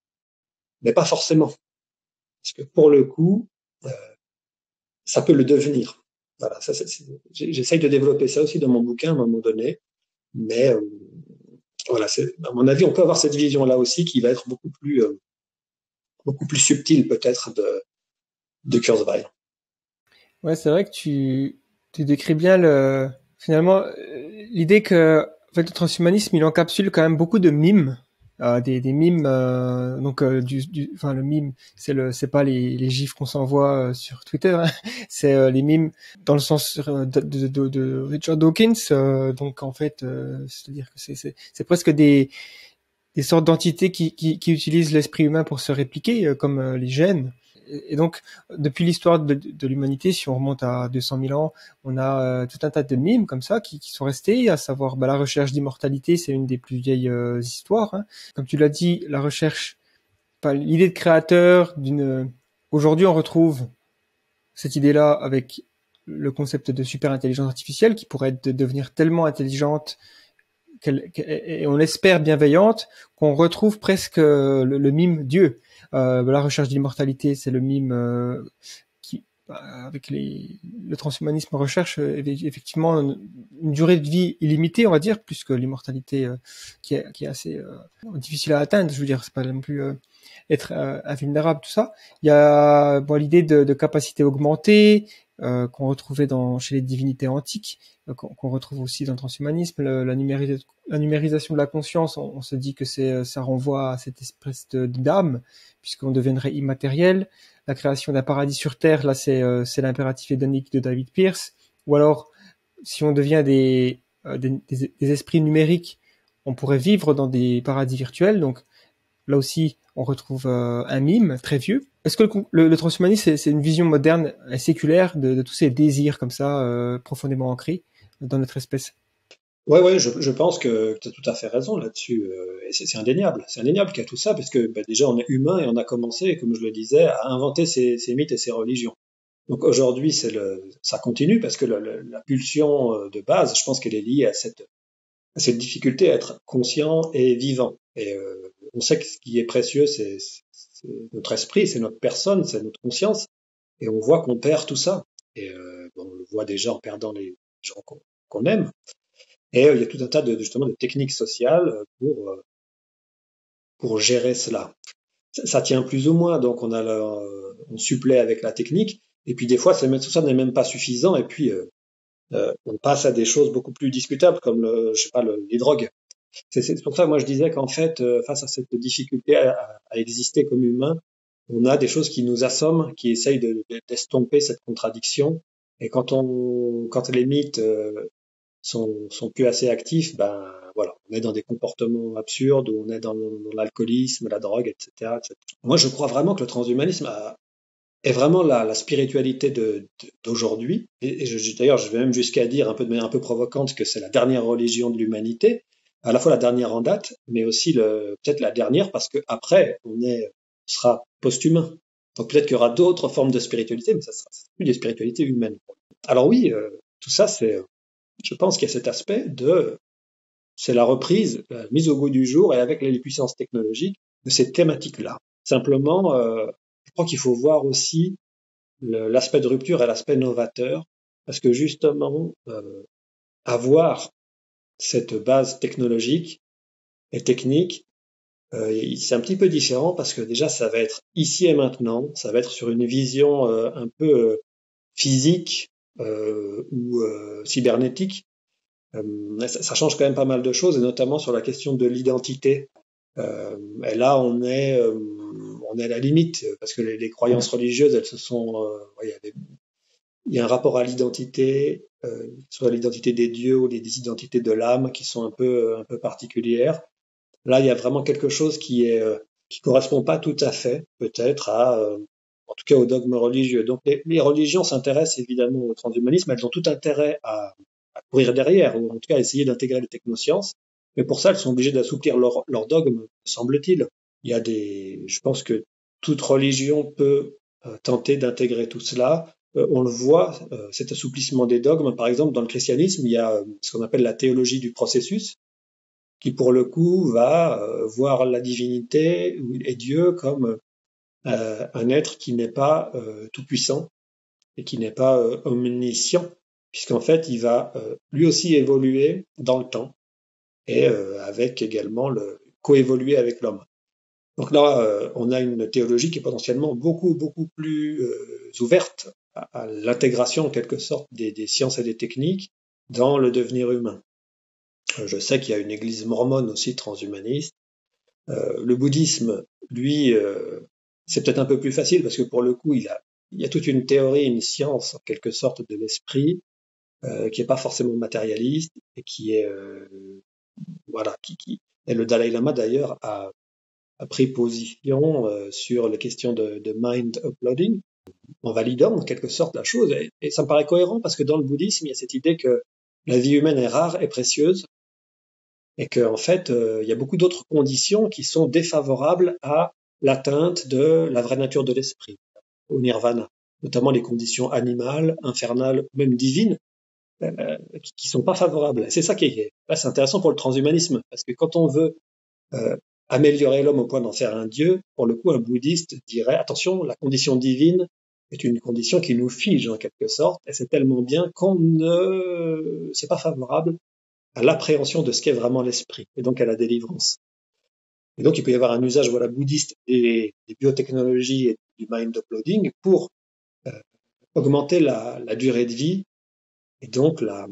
mais pas forcément, parce que pour le coup, ça peut le devenir. Voilà, j'essaye de développer ça aussi dans mon bouquin à un moment donné. Mais voilà, à mon avis, on peut avoir cette vision-là aussi qui va être beaucoup plus subtile peut-être de Kurzweil. Ouais, c'est vrai que tu décris bien finalement l'idée que en fait, le transhumanisme il encapsule quand même beaucoup de mimes. Des mimes donc enfin le mime c'est pas les gifs qu'on s'envoie sur Twitter, hein. C'est les mimes dans le sens de Richard Dawkins, donc en fait c'est-à-dire que c'est presque des sortes d'entités qui utilisent l'esprit humain pour se répliquer comme les gènes. Et donc, depuis l'histoire de l'humanité, si on remonte à 200 000 ans, on a tout un tas de mimes comme ça qui sont restés, à savoir la recherche d'immortalité, c'est une des plus vieilles histoires. Hein. Comme tu l'as dit, la recherche, l'idée de créateur Aujourd'hui, on retrouve cette idée-là avec le concept de super intelligence artificielle qui pourrait devenir tellement intelligente et on l'espère bienveillante qu'on retrouve presque le mime Dieu. La recherche d'immortalité, c'est le mime qui avec le transhumanisme recherche effectivement une durée de vie illimitée, on va dire, plus que l'immortalité qui est assez difficile à atteindre. Je veux dire, c'est pas non plus être invulnérable, tout ça. Il y a l'idée de capacité augmentée qu'on retrouvait chez les divinités antiques, qu'on retrouve aussi dans le transhumanisme. La numérisation de la conscience, on se dit que ça renvoie à cette espèce d'âme, puisqu'on deviendrait immatériel. La création d'un paradis sur Terre, là, c'est l'impératif hédonique de David Pearce. Ou alors, si on devient des esprits numériques, on pourrait vivre dans des paradis virtuels. Donc, là aussi, on retrouve un mime très vieux. Est-ce que le transhumanisme, c'est une vision moderne et séculaire de tous ces désirs comme ça, profondément ancrés dans notre espèce? Ouais, je pense que tu as tout à fait raison là-dessus. Et c'est indéniable. C'est indéniable qu'il y a tout ça, parce que déjà, on est humain et on a commencé, comme je le disais, à inventer ces mythes et ces religions. Donc aujourd'hui, ça continue, parce que la pulsion de base, je pense qu'elle est liée à cette difficulté à être conscient et vivant. Et on sait que ce qui est précieux, c'est notre esprit, c'est notre personne, c'est notre conscience. Et on voit qu'on perd tout ça. Et on le voit déjà en perdant les gens qu'on aime. Et il y a tout un tas justement de techniques sociales pour gérer cela. Ça tient plus ou moins, donc on supplée avec la technique. Et puis des fois, tout ça n'est même pas suffisant. Et puis on passe à des choses beaucoup plus discutables, comme les drogues. C'est pour ça que moi je disais qu'en fait, face à cette difficulté à exister comme humain, on a des choses qui nous assomment, qui essayent d'estomper cette contradiction. Et quand les mythes sont plus assez actifs, voilà, on est dans des comportements absurdes, où on est dans l'alcoolisme, la drogue, etc., etc. Moi, je crois vraiment que le transhumanisme est vraiment la spiritualité d'aujourd'hui. Et d'ailleurs, je vais même jusqu'à dire de manière un peu provocante que c'est la dernière religion de l'humanité, à la fois la dernière en date, mais aussi peut-être la dernière, parce que après, on sera post-humain. Donc peut-être qu'il y aura d'autres formes de spiritualité, mais ça sera plus des spiritualités humaines. Alors oui, tout ça, je pense qu'il y a cet aspect c'est la reprise, la mise au goût du jour, et avec les puissances technologiques, de ces thématiques-là. Simplement, je crois qu'il faut voir aussi l'aspect de rupture et l'aspect novateur, parce que justement, avoir cette base technologique et technique, c'est un petit peu différent, parce que déjà, ça va être ici et maintenant, ça va être sur une vision un peu physique ou cybernétique. Ça change quand même pas mal de choses, et notamment sur la question de l'identité. Et là, on est à la limite, parce que les croyances religieuses, elles se sont... il y a un rapport à l'identité, soit l'identité des dieux ou des identités de l'âme, qui sont un peu particulières. Là, il y a vraiment quelque chose qui correspond pas tout à fait, peut-être, en tout cas, au dogme religieux. Donc, les religions s'intéressent évidemment au transhumanisme. Elles ont tout intérêt à courir derrière, ou en tout cas à essayer d'intégrer les technosciences. Mais pour ça, elles sont obligées d'assouplir leur dogme, semble-t-il. Je pense que toute religion peut tenter d'intégrer tout cela. On le voit, cet assouplissement des dogmes. Par exemple, dans le christianisme, il y a ce qu'on appelle la théologie du processus, qui pour le coup va voir la divinité et Dieu comme un être qui n'est pas tout-puissant et qui n'est pas omniscient, puisqu'en fait, il va lui aussi évoluer dans le temps, et avec également coévoluer avec l'homme. Donc là, on a une théologie qui est potentiellement beaucoup, beaucoup plus ouverte à l'intégration, en quelque sorte, des sciences et des techniques dans le devenir humain. Je sais qu'il y a une église mormone aussi transhumaniste. Le bouddhisme, lui, c'est peut-être un peu plus facile, parce que pour le coup, il y a toute une théorie, une science, en quelque sorte, de l'esprit, qui est pas forcément matérialiste, et qui est et le Dalai Lama d'ailleurs a pris position sur les questions de mind uploading, en validant en quelque sorte la chose, et ça me paraît cohérent, parce que dans le bouddhisme, il y a cette idée que la vie humaine est rare et précieuse, et qu'en fait, il y a beaucoup d'autres conditions qui sont défavorables à l'atteinte de la vraie nature de l'esprit, au nirvana, notamment les conditions animales, infernales, même divines, qui sont pas favorables. C'est ça c'est intéressant pour le transhumanisme, parce que quand on veut améliorer l'homme au point d'en faire un dieu, pour le coup, un bouddhiste dirait attention, la condition divine est une condition qui nous fige en quelque sorte, et c'est tellement bien c'est pas favorable à l'appréhension de ce qu'est vraiment l'esprit, et donc à la délivrance. Et donc il peut y avoir un usage bouddhiste des biotechnologies et du mind uploading pour augmenter la durée de vie et donc la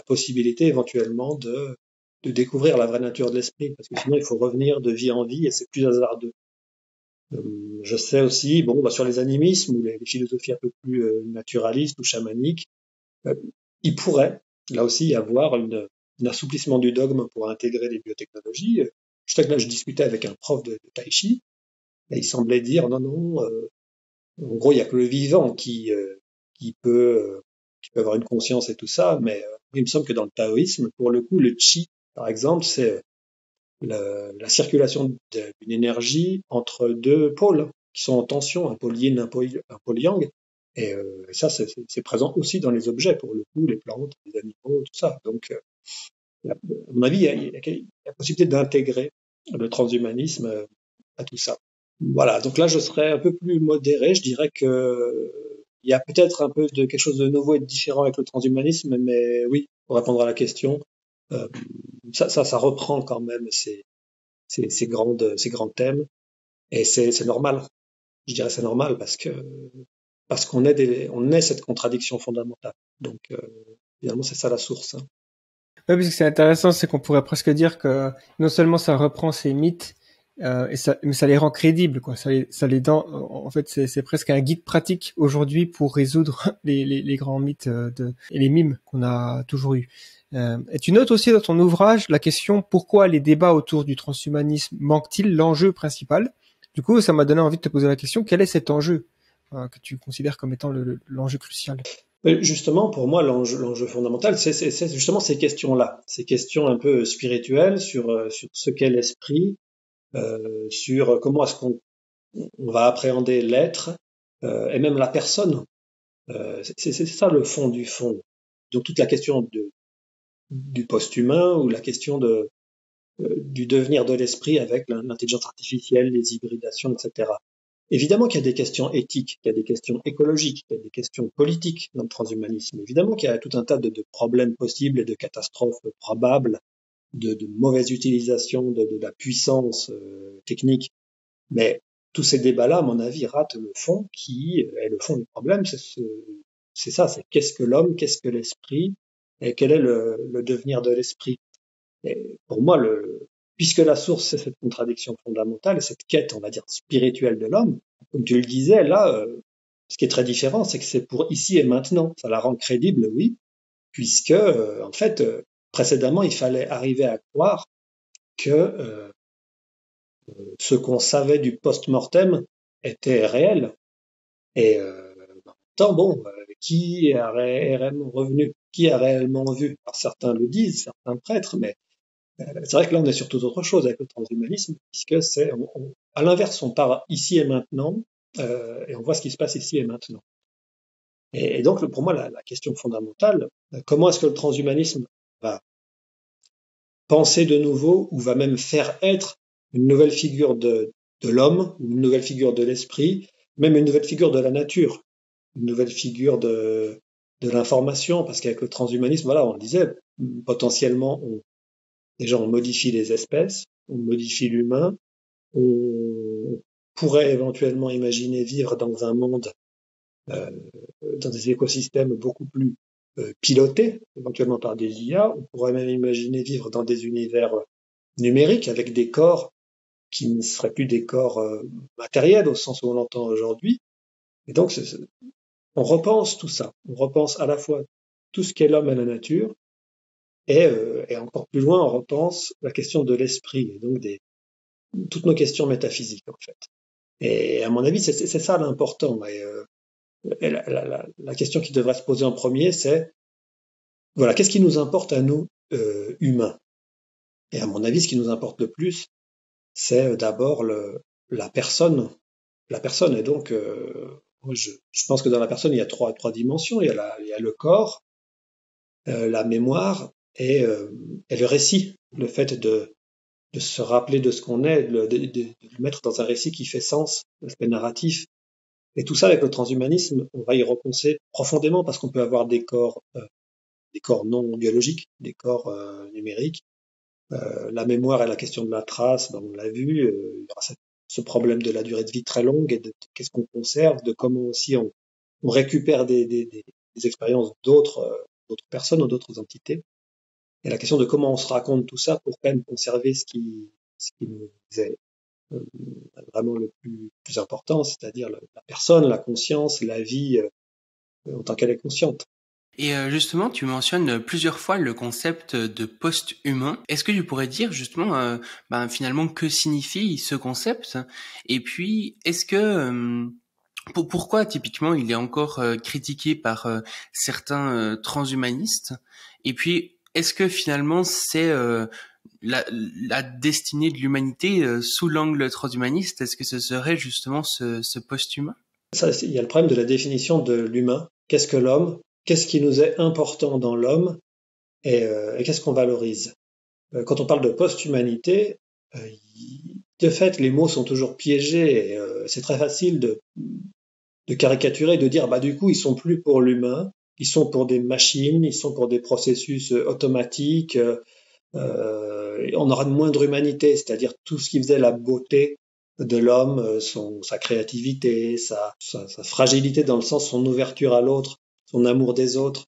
possibilité éventuellement de découvrir la vraie nature de l'esprit, parce que sinon il faut revenir de vie en vie et c'est plus hasardeux. Je sais aussi, sur les animismes ou les philosophies un peu plus naturalistes ou chamaniques, il pourrait là aussi y avoir un assouplissement du dogme pour intégrer les biotechnologies. Je sais que là je discutais avec un prof de tai chi et il semblait dire non, en gros il y a que le vivant qui peut avoir une conscience et tout ça, mais il me semble que dans le taoïsme, pour le coup, le chi, par exemple, c'est la circulation d'une énergie entre deux pôles qui sont en tension, un pôle yin, un pôle yang, et ça, c'est présent aussi dans les objets, pour le coup, les plantes, les animaux, tout ça. Donc, à mon avis, il y a la possibilité d'intégrer le transhumanisme à tout ça. Voilà, donc là, je serais un peu plus modéré. Je dirais que il y a peut-être un peu de quelque chose de nouveau et de différent avec le transhumanisme, mais oui, pour répondre à la question, ça reprend quand même ces grands thèmes, et c'est normal. Je dirais c'est normal parce qu'on est cette contradiction fondamentale. Donc finalement, c'est ça la source. Hein. Oui, parce que c'est intéressant, c'est qu'on pourrait presque dire que non seulement ça reprend ces mythes, mais ça les rend crédibles, quoi. En fait, c'est presque un guide pratique aujourd'hui pour résoudre les grands mythes et les mimes qu'on a toujours eu. Et tu notes aussi dans ton ouvrage la question pourquoi les débats autour du transhumanisme manquent-ils l'enjeu principal. Du coup, ça m'a donné envie de te poser la question, quel est cet enjeu que tu considères comme étant l'enjeu crucial? Justement, pour moi, l'enjeu fondamental, c'est justement ces questions-là, ces questions un peu spirituelles sur ce qu'est l'esprit, sur comment est-ce qu'on va appréhender l'être et même la personne. C'est ça le fond du fond. Donc toute la question du post-humain ou la question du devenir de l'esprit avec l'intelligence artificielle, les hybridations, etc. Évidemment qu'il y a des questions éthiques, qu'il y a des questions écologiques, qu'il y a des questions politiques dans le transhumanisme. Évidemment qu'il y a tout un tas de problèmes possibles et de catastrophes probables, de mauvaise utilisation de la puissance technique. Mais tous ces débats-là, à mon avis, ratent le fond qui est le fond du problème. C'est ça, c'est qu'est-ce que l'homme, qu'est-ce que l'esprit, et quel est le devenir de l'esprit. Et pour moi, puisque la source, c'est cette contradiction fondamentale et cette quête, on va dire, spirituelle de l'homme, comme tu le disais, là, ce qui est très différent, c'est que c'est pour ici et maintenant. Ça la rend crédible, oui, puisque, en fait, précédemment, il fallait arriver à croire que ce qu'on savait du post-mortem était réel. Et en même temps, qui est réellement revenu? Qui a réellement vu? Alors certains le disent, certains prêtres, mais c'est vrai que là, on est sur toute autre chose avec le transhumanisme, puisque à l'inverse, on part ici et maintenant, et on voit ce qui se passe ici et maintenant. Et donc, pour moi, la question fondamentale, comment est-ce que le transhumanisme va penser de nouveau, ou va même faire être une nouvelle figure de l'homme, ou une nouvelle figure de l'esprit, même une nouvelle figure de la nature, une nouvelle figure de l'information, parce qu'avec le transhumanisme, voilà, on le disait, potentiellement, déjà, on modifie les espèces, on modifie l'humain, on pourrait éventuellement imaginer vivre dans un monde, dans des écosystèmes beaucoup plus pilotés, éventuellement par des IA. On pourrait même imaginer vivre dans des univers numériques avec des corps qui ne seraient plus des corps matériels au sens où on l'entend aujourd'hui. Et donc, on repense tout ça. On repense à la fois tout ce qu'est l'homme et la nature, et encore plus loin, on repense la question de l'esprit, et donc toutes nos questions métaphysiques, en fait. Et à mon avis, c'est ça l'important. Et la question qui devrait se poser en premier, c'est, voilà, qu'est-ce qui nous importe à nous, humains? Et à mon avis, ce qui nous importe le plus, c'est d'abord la personne. La personne, et donc, je pense que dans la personne, il y a trois dimensions. Il y a le corps, la mémoire, et le récit, le fait de se rappeler de ce qu'on est, de le mettre dans un récit qui fait sens, l'aspect narratif. Et tout ça, avec le transhumanisme, on va y repenser profondément parce qu'on peut avoir des corps non biologiques, des corps numériques. La mémoire et la question de la trace, ben, on l'a vu, il y aura ce problème de la durée de vie très longue et de qu'est-ce qu'on conserve, de comment aussi on récupère des expériences d'autres personnes ou d'autres entités. Et la question de comment on se raconte tout ça pour quand même conserver ce qui nous est vraiment le plus important, c'est-à-dire la personne, la conscience, la vie en tant qu'elle est consciente. Et justement, tu mentionnes plusieurs fois le concept de post-humain. Est-ce que tu pourrais dire justement, finalement, que signifie ce concept? Et puis, est-ce que pourquoi typiquement il est encore critiqué par certains transhumanistes? Et puis, est-ce que finalement c'est la destinée de l'humanité sous l'angle transhumaniste? Est-ce que ce serait justement ce post-humain? Ça, il y a le problème de la définition de l'humain. Qu'est-ce que l'homme? Qu'est-ce qui nous est important dans l'homme? Et qu'est-ce qu'on valorise? Quand on parle de post-humanité, de fait, les mots sont toujours piégés. Et, c'est très facile de caricaturer, de dire, bah du coup, ils sont plus pour l'humain, ils sont pour des machines, ils sont pour des processus automatiques. On aura de moindre humanité, c'est-à-dire tout ce qui faisait la beauté de l'homme, sa créativité, sa fragilité dans le sens son ouverture à l'autre, son amour des autres.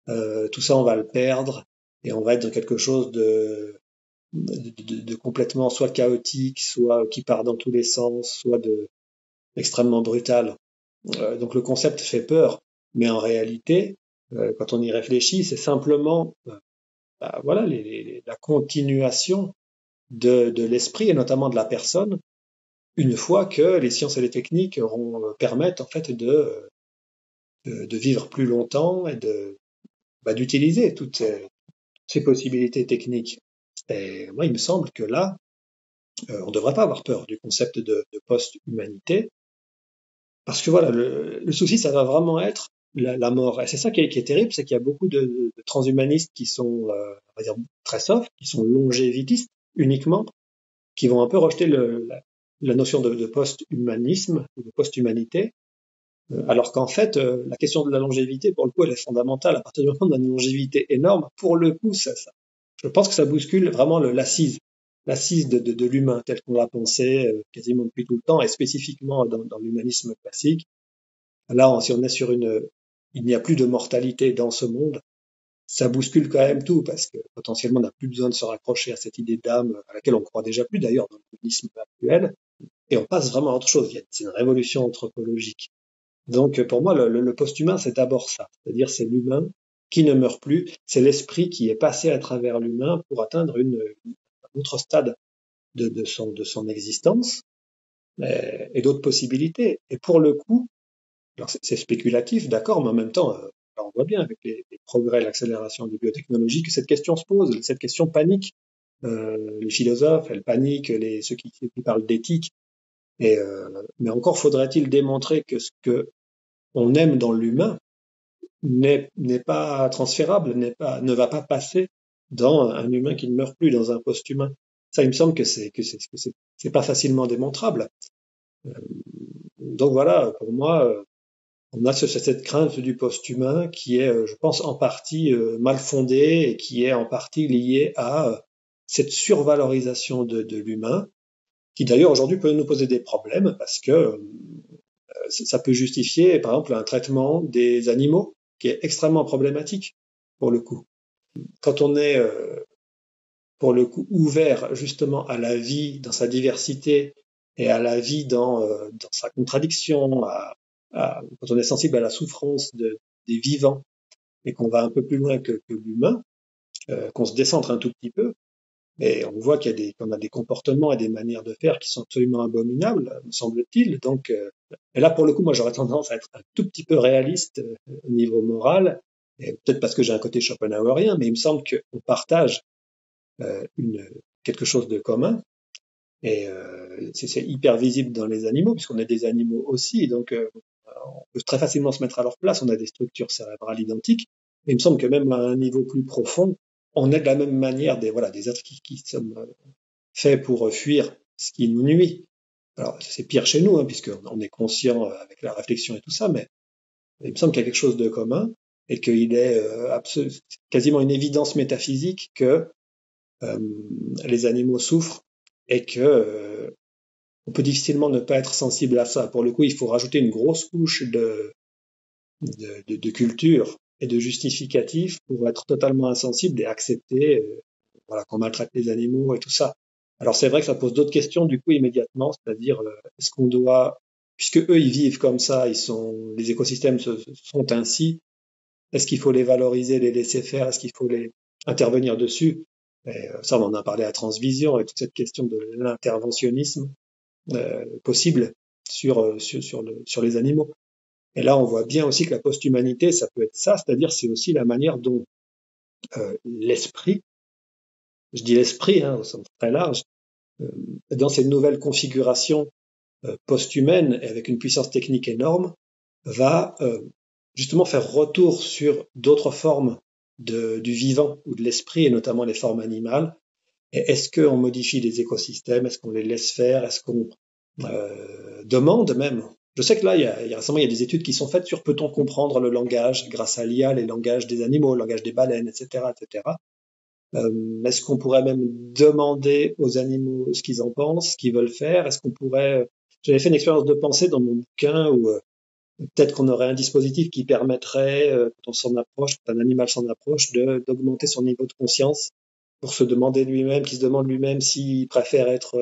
Tout ça, on va le perdre et on va être dans quelque chose de complètement soit chaotique, soit qui part dans tous les sens, soit extrêmement brutal. Donc le concept fait peur, mais en réalité, quand on y réfléchit, c'est simplement voilà la continuation de l'esprit et notamment de la personne une fois que les sciences et les techniques permettent en fait de vivre plus longtemps et d'utiliser toutes ces possibilités techniques. Et moi, il me semble que là, on ne devrait pas avoir peur du concept de post-humanité, parce que voilà, le souci, ça va vraiment être la mort. Et c'est ça qui est terrible, c'est qu'il y a beaucoup de transhumanistes qui sont, on va dire, très soft, qui sont longévitistes uniquement, qui vont un peu rejeter la notion de post-humanisme, de post-humanité, alors qu'en fait, la question de la longévité, pour le coup, elle est fondamentale. À partir du moment où on a une longévité énorme, pour le coup, je pense que ça bouscule vraiment l'assise de l'humain tel qu'on l'a pensé quasiment depuis tout le temps, et spécifiquement dans l'humanisme classique. Là, si on est sur il n'y a plus de mortalité dans ce monde, ça bouscule quand même tout, parce que potentiellement, on n'a plus besoin de se raccrocher à cette idée d'âme, à laquelle on croit déjà plus d'ailleurs dans l'humanisme actuel, et on passe vraiment à autre chose. C'est une révolution anthropologique. Donc, pour moi, le post-humain, c'est d'abord ça. C'est-à-dire, c'est l'humain qui ne meurt plus. C'est l'esprit qui est passé à travers l'humain pour atteindre un autre stade de son existence et d'autres possibilités. Et pour le coup, alors c'est spéculatif, d'accord, mais en même temps, on voit bien avec les progrès, l'accélération des biotechnologies que cette question se pose, cette question panique. Les philosophes, elles paniquent, ceux qui parlent d'éthique. Mais encore faudrait-il démontrer que ce que on aime dans l'humain n'est pas transférable, ne va pas passer dans un humain qui ne meurt plus, dans un post-humain. Ça, il me semble que c'est pas facilement démontrable. Donc voilà, pour moi, on a cette crainte du post-humain qui est, je pense, en partie mal fondée et qui est en partie liée à cette survalorisation de l'humain, qui d'ailleurs aujourd'hui peut nous poser des problèmes parce que ça peut justifier, par exemple, un traitement des animaux qui est extrêmement problématique pour le coup. Quand on est pour le coup ouvert justement à la vie dans sa diversité et à la vie dans sa contradiction, quand on est sensible à la souffrance des vivants et qu'on va un peu plus loin que l'humain, qu'on se décentre un tout petit peu, et on voit qu'on a des comportements et des manières de faire qui sont absolument abominables, me semble-t-il. Donc, et là, pour le coup, moi, j'aurais tendance à être un tout petit peu réaliste au niveau moral, et peut-être parce que j'ai un côté schopenhauerien, mais il me semble qu'on partage quelque chose de commun, et c'est hyper visible dans les animaux, puisqu'on est des animaux aussi, donc on peut très facilement se mettre à leur place, on a des structures cérébrales identiques, mais il me semble que même à un niveau plus profond, on est de la même manière des êtres qui sommes faits pour fuir ce qui nous nuit. Alors, c'est pire chez nous, hein, puisqu'on est conscient avec la réflexion et tout ça, mais il me semble qu'il y a quelque chose de commun et qu'il est quasiment une évidence métaphysique que les animaux souffrent et que on peut difficilement ne pas être sensible à ça. Pour le coup, il faut rajouter une grosse couche de culture et de justificatif pour être totalement insensible et accepter qu'on maltraite les animaux et tout ça. Alors c'est vrai que ça pose d'autres questions du coup immédiatement, c'est-à-dire est-ce qu'on doit, puisque eux ils vivent comme ça, les écosystèmes sont ainsi, est-ce qu'il faut les valoriser, les laisser faire, est-ce qu'il faut les intervenir dessus? Et ça on en a parlé à Transvision et toute cette question de l'interventionnisme possible sur les animaux. Et là on voit bien aussi que la post-humanité ça peut être ça, c'est-à-dire c'est aussi la manière dont l'esprit, je dis l'esprit au sens très large, dans cette nouvelle configuration post-humaine et avec une puissance technique énorme, va justement faire retour sur d'autres formes du vivant ou de l'esprit, et notamment les formes animales. Et est-ce qu'on modifie les écosystèmes? Est-ce qu'on les laisse faire? Est-ce qu'on demande même? Je sais que là, récemment, il y a des études qui sont faites sur peut-on comprendre le langage grâce à l'IA, les langages des animaux, le langage des baleines, etc., etc. Est-ce qu'on pourrait même demander aux animaux ce qu'ils en pensent, ce qu'ils veulent faire? Est-ce qu'on pourrait... J'avais fait une expérience de pensée dans mon bouquin où peut-être qu'on aurait un dispositif qui permettrait, quand on s'en approche, quand un animal s'en approche, d'augmenter son niveau de conscience pour se demander lui-même, qui se demande lui-même s'il préfère être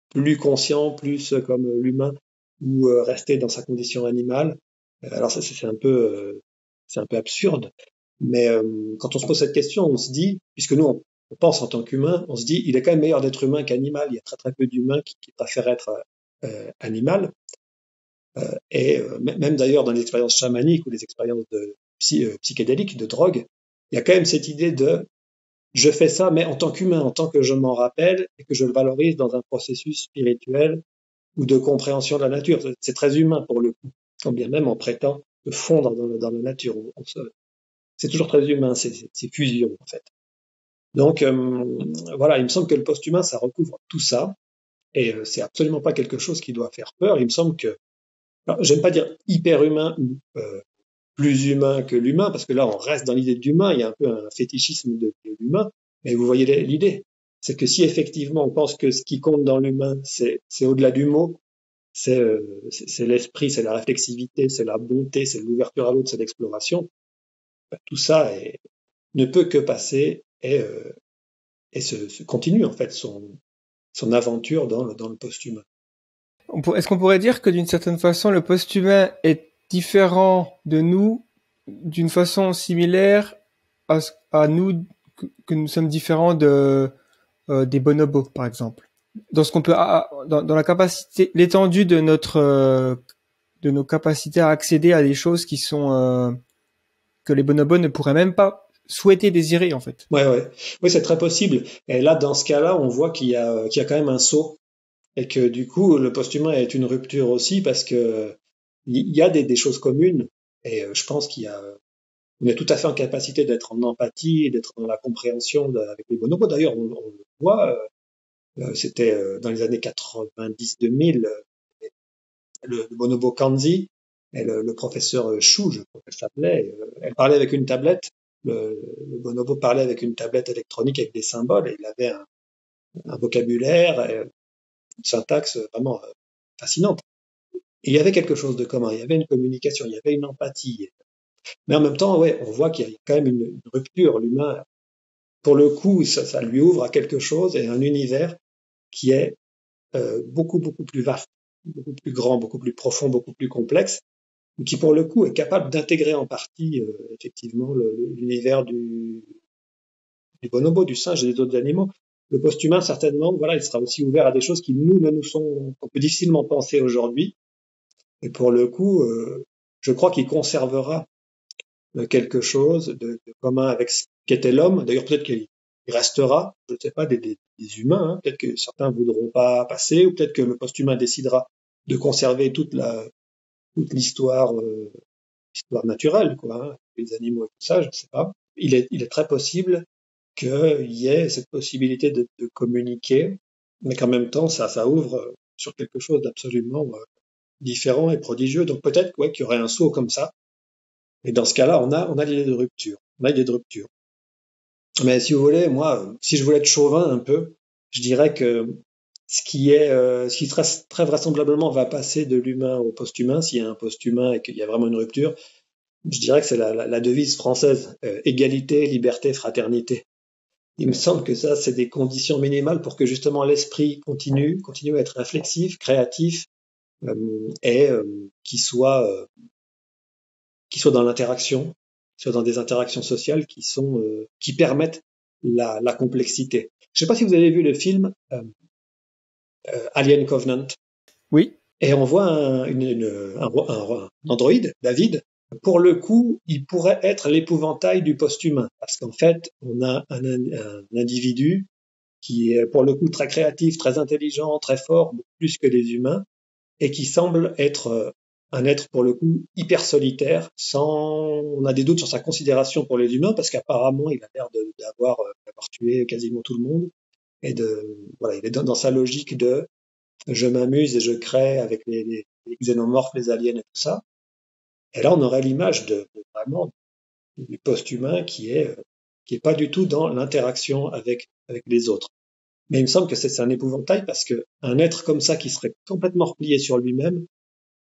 plus conscient, plus comme l'humain, ou rester dans sa condition animale. Alors ça, c'est un peu absurde. Mais quand on se pose cette question, on se dit, puisque nous on pense en tant qu'humain, on se dit il est quand même meilleur d'être humain qu'animal. Il y a très très peu d'humains qui préfèrent être animal. Et même d'ailleurs dans les expériences chamaniques ou les expériences psychédéliques, de drogue, il y a quand même cette idée de je fais ça, mais en tant qu'humain, en tant que je m'en rappelle et que je le valorise dans un processus spirituel ou de compréhension de la nature. C'est très humain pour le coup, quand bien même on prétend se fondre dans la nature. C'est toujours très humain, ces fusions, en fait. Donc, voilà, il me semble que le post-humain, ça recouvre tout ça, et c'est absolument pas quelque chose qui doit faire peur. Il me semble que, alors, j'aime pas dire hyper-humain ou plus humain que l'humain, parce que là, on reste dans l'idée d'humain, il y a un peu un fétichisme de l'humain, mais vous voyez l'idée. C'est que si effectivement on pense que ce qui compte dans l'humain, c'est au-delà du mot, c'est l'esprit, c'est la réflexivité, c'est la bonté, c'est l'ouverture à l'autre, c'est l'exploration, tout ça ne peut que passer et se continue en fait son aventure dans le post-humain. Est-ce qu'on pourrait dire que d'une certaine façon le post-humain est différent de nous d'une façon similaire à nous que nous sommes différents des bonobos par exemple, dans ce qu'on peut dans la capacité, l'étendue de nos capacités à accéder à des choses qui sont que les bonobos ne pourraient même pas souhaiter désirer en fait. Ouais. Oui, c'est très possible. Et là, dans ce cas-là, on voit qu'il y a quand même un saut et que du coup, le post-humain est une rupture aussi parce que il y a des choses communes et je pense on est tout à fait en capacité d'être en empathie et d'être dans la compréhension avec les bonobos. D'ailleurs, on le voit, c'était dans les années 90-2000, le bonobo Kanzi et le professeur Chou, je crois qu'elle s'appelait, elle parlait avec une tablette. Le bonobo parlait avec une tablette électronique avec des symboles et il avait un vocabulaire et une syntaxe vraiment fascinante. Et il y avait quelque chose de commun, il y avait une communication, il y avait une empathie. Mais en même temps, ouais, on voit qu'il y a quand même une rupture. L'humain, pour le coup, ça lui ouvre à quelque chose et un univers qui est beaucoup, beaucoup plus vaste, beaucoup plus grand, beaucoup plus profond, beaucoup plus complexe, qui pour le coup est capable d'intégrer en partie effectivement l'univers du bonobo, du singe et des autres animaux. Le post-humain, certainement, voilà, il sera aussi ouvert à des choses qui qu'on peut difficilement penser aujourd'hui. Et pour le coup, je crois qu'il conservera quelque chose de commun avec ce qu'était l'homme. D'ailleurs, peut-être qu'il restera, je ne sais pas, des humains. Hein. Peut-être que certains voudront pas passer, ou peut-être que le post-humain décidera de conserver toute l'histoire naturelle, quoi, hein, les animaux et tout ça, je ne sais pas. Il est très possible qu'il y ait cette possibilité de communiquer, mais qu'en même temps, ça ouvre sur quelque chose d'absolument différent et prodigieux. Donc peut-être qu'il y aurait un saut comme ça. Et dans ce cas-là, on a l'idée de rupture. On a l'idée de rupture. Mais si vous voulez, moi, si je voulais être chauvin un peu, je dirais que ce qui très vraisemblablement va passer de l'humain au post-humain, s'il y a un post-humain et qu'il y a vraiment une rupture, je dirais que c'est la devise française, égalité, liberté, fraternité. Il me semble que ça, c'est des conditions minimales pour que justement l'esprit continue à être réflexif, créatif, et qui soit dans l'interaction, soit dans des interactions sociales qui permettent la complexité. Je ne sais pas si vous avez vu le film Alien Covenant. Oui. Et on voit un androïde, David. Pour le coup, il pourrait être l'épouvantail du post-humain, parce qu'en fait, on a un individu qui est pour le coup très créatif, très intelligent, très fort, plus que les humains, et qui semble être un être pour le coup hyper solitaire, on a des doutes sur sa considération pour les humains, parce qu'apparemment il a l'air d'avoir tué quasiment tout le monde, et il est dans sa logique de je m'amuse et je crée avec les xénomorphes, les aliens et tout ça. Et là, on aurait l'image vraiment du post-humain qui est pas du tout dans l'interaction avec les autres. Mais il me semble que c'est un épouvantail parce que un être comme ça qui serait complètement replié sur lui-même,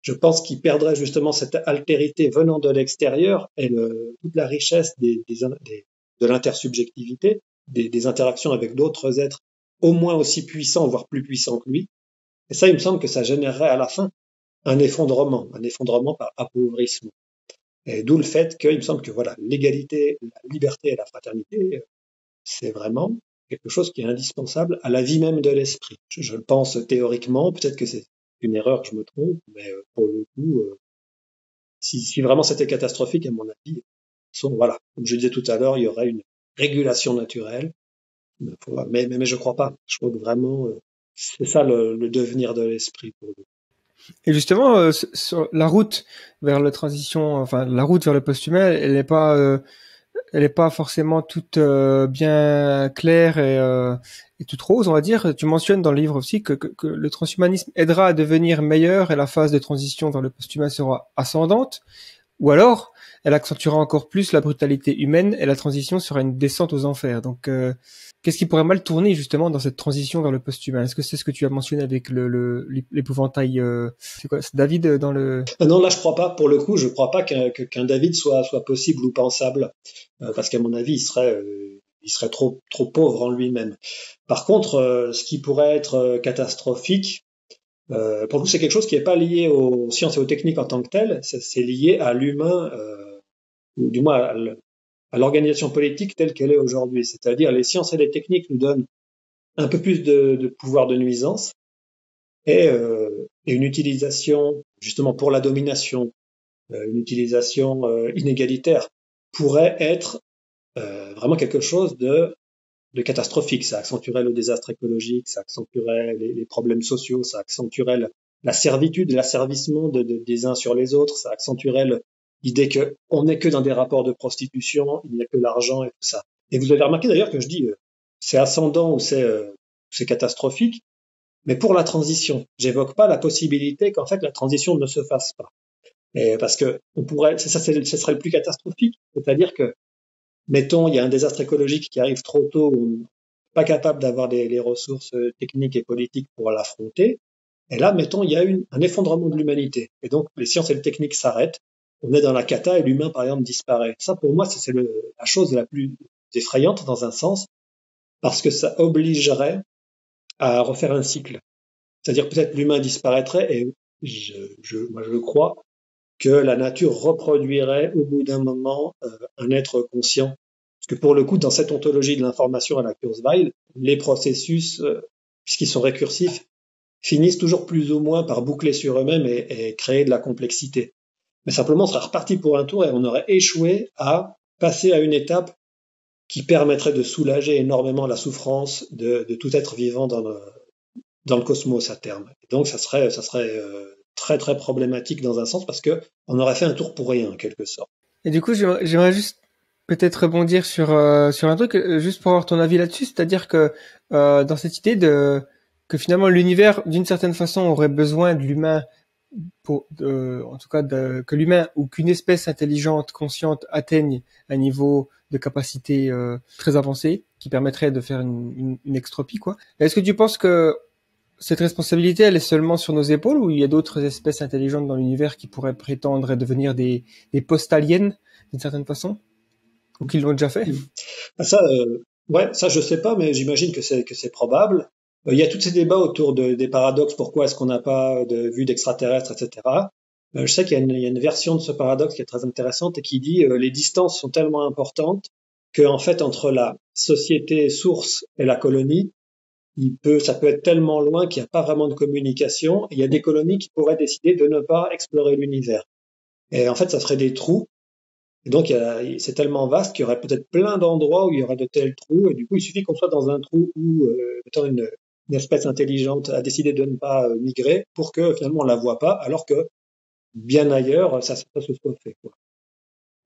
je pense qu'il perdrait justement cette altérité venant de l'extérieur et toute la richesse de l'intersubjectivité, des interactions avec d'autres êtres au moins aussi puissants, voire plus puissants que lui. Et ça, il me semble que ça générerait à la fin un effondrement par appauvrissement. Et d'où le fait qu'il me semble que l'égalité, la liberté et la fraternité, c'est vraiment quelque chose qui est indispensable à la vie même de l'esprit. Je le pense théoriquement, peut-être que c'est une erreur, je me trompe, mais pour le coup, si vraiment c'était catastrophique, à mon avis, comme je disais tout à l'heure, il y aurait une régulation naturelle, mais je crois pas. Je crois que vraiment, c'est ça le devenir de l'esprit pour lui. Et justement, sur la route vers la transition, enfin la route vers le post-humain, elle n'est pas forcément toute bien claire et toute rose, on va dire. Tu mentionnes dans le livre aussi que le transhumanisme aidera à devenir meilleur et la phase de transition vers le post-humain sera ascendante, ou alors elle accentuera encore plus la brutalité humaine et la transition sera une descente aux enfers. Donc qu'est-ce qui pourrait mal tourner justement dans cette transition vers le post-humain? Est-ce que c'est ce que tu as mentionné avec l'épouvantail c'est quoi, c'est David dans le... Non, là je crois pas. Pour le coup, je crois pas qu'un David soit possible ou pensable, parce qu'à mon avis, il serait trop pauvre en lui-même. Par contre, ce qui pourrait être catastrophique, pour le coup, c'est quelque chose qui n'est pas lié aux sciences et aux techniques en tant que telles. C'est lié à l'humain, ou du moins à l'organisation politique telle qu'elle est aujourd'hui. C'est-à-dire les sciences et les techniques nous donnent un peu plus de pouvoir de nuisance et une utilisation justement pour la domination, une utilisation inégalitaire pourrait être vraiment quelque chose de catastrophique. Ça accentuerait le désastre écologique, ça accentuerait les problèmes sociaux, ça accentuerait la servitude, l'asservissement des uns sur les autres, ça accentuerait l'idée qu'on n'est que dans des rapports de prostitution, il n'y a que l'argent et tout ça. Et vous avez remarqué d'ailleurs que je dis c'est ascendant ou c'est catastrophique, mais pour la transition, j'évoque pas la possibilité qu'en fait la transition ne se fasse pas. Et parce que ce serait le plus catastrophique, c'est-à-dire que mettons, il y a un désastre écologique qui arrive trop tôt, on n'est pas capable d'avoir les ressources techniques et politiques pour l'affronter. Et là, mettons, il y a un effondrement de l'humanité. Et donc, les sciences et les techniques s'arrêtent. On est dans la cata et l'humain, par exemple, disparaît. Ça, pour moi, c'est la chose la plus effrayante dans un sens, parce que ça obligerait à refaire un cycle. C'est-à-dire peut-être l'humain disparaîtrait et moi, je crois que la nature reproduirait au bout d'un moment un être conscient. Parce que pour le coup, dans cette ontologie de l'information à la Kurzweil, les processus, puisqu'ils sont récursifs, finissent toujours plus ou moins par boucler sur eux-mêmes et créer de la complexité. Mais simplement, on serait reparti pour un tour et on aurait échoué à passer à une étape qui permettrait de soulager énormément la souffrance de tout être vivant dans le cosmos à terme. Et donc, ça serait très très problématique dans un sens parce que on aurait fait un tour pour rien en quelque sorte. Et du coup, j'aimerais juste peut-être rebondir sur un truc juste pour avoir ton avis là-dessus, c'est-à-dire que dans cette idée que finalement l'univers, d'une certaine façon, aurait besoin de l'humain en tout cas, que l'humain ou qu'une espèce intelligente, consciente, atteigne un niveau de capacité très avancé qui permettrait de faire une extropie, quoi. Est-ce que tu penses que cette responsabilité, elle est seulement sur nos épaules ou il y a d'autres espèces intelligentes dans l'univers qui pourraient prétendre devenir des post-aliens d'une certaine façon, ou qui l'ont déjà fait? Ça, ouais, ça je sais pas, mais j'imagine que c'est probable. Il y a tous ces débats autour des paradoxes. Pourquoi est-ce qu'on n'a pas de vue d'extraterrestres, etc. Je sais qu'il y a une version de ce paradoxe qui est très intéressante et qui dit les distances sont tellement importantes que en fait entre la société source et la colonie, ça peut être tellement loin qu'il n'y a pas vraiment de communication. Et il y a des colonies qui pourraient décider de ne pas explorer l'univers. Et en fait, ça ferait des trous. Et donc, c'est tellement vaste qu'il y aurait peut-être plein d'endroits où il y aurait de tels trous. Et du coup, il suffit qu'on soit dans un trou où mettons une espèce intelligente a décidé de ne pas migrer pour que finalement on la voit pas, alors que bien ailleurs, ça se soit fait, quoi.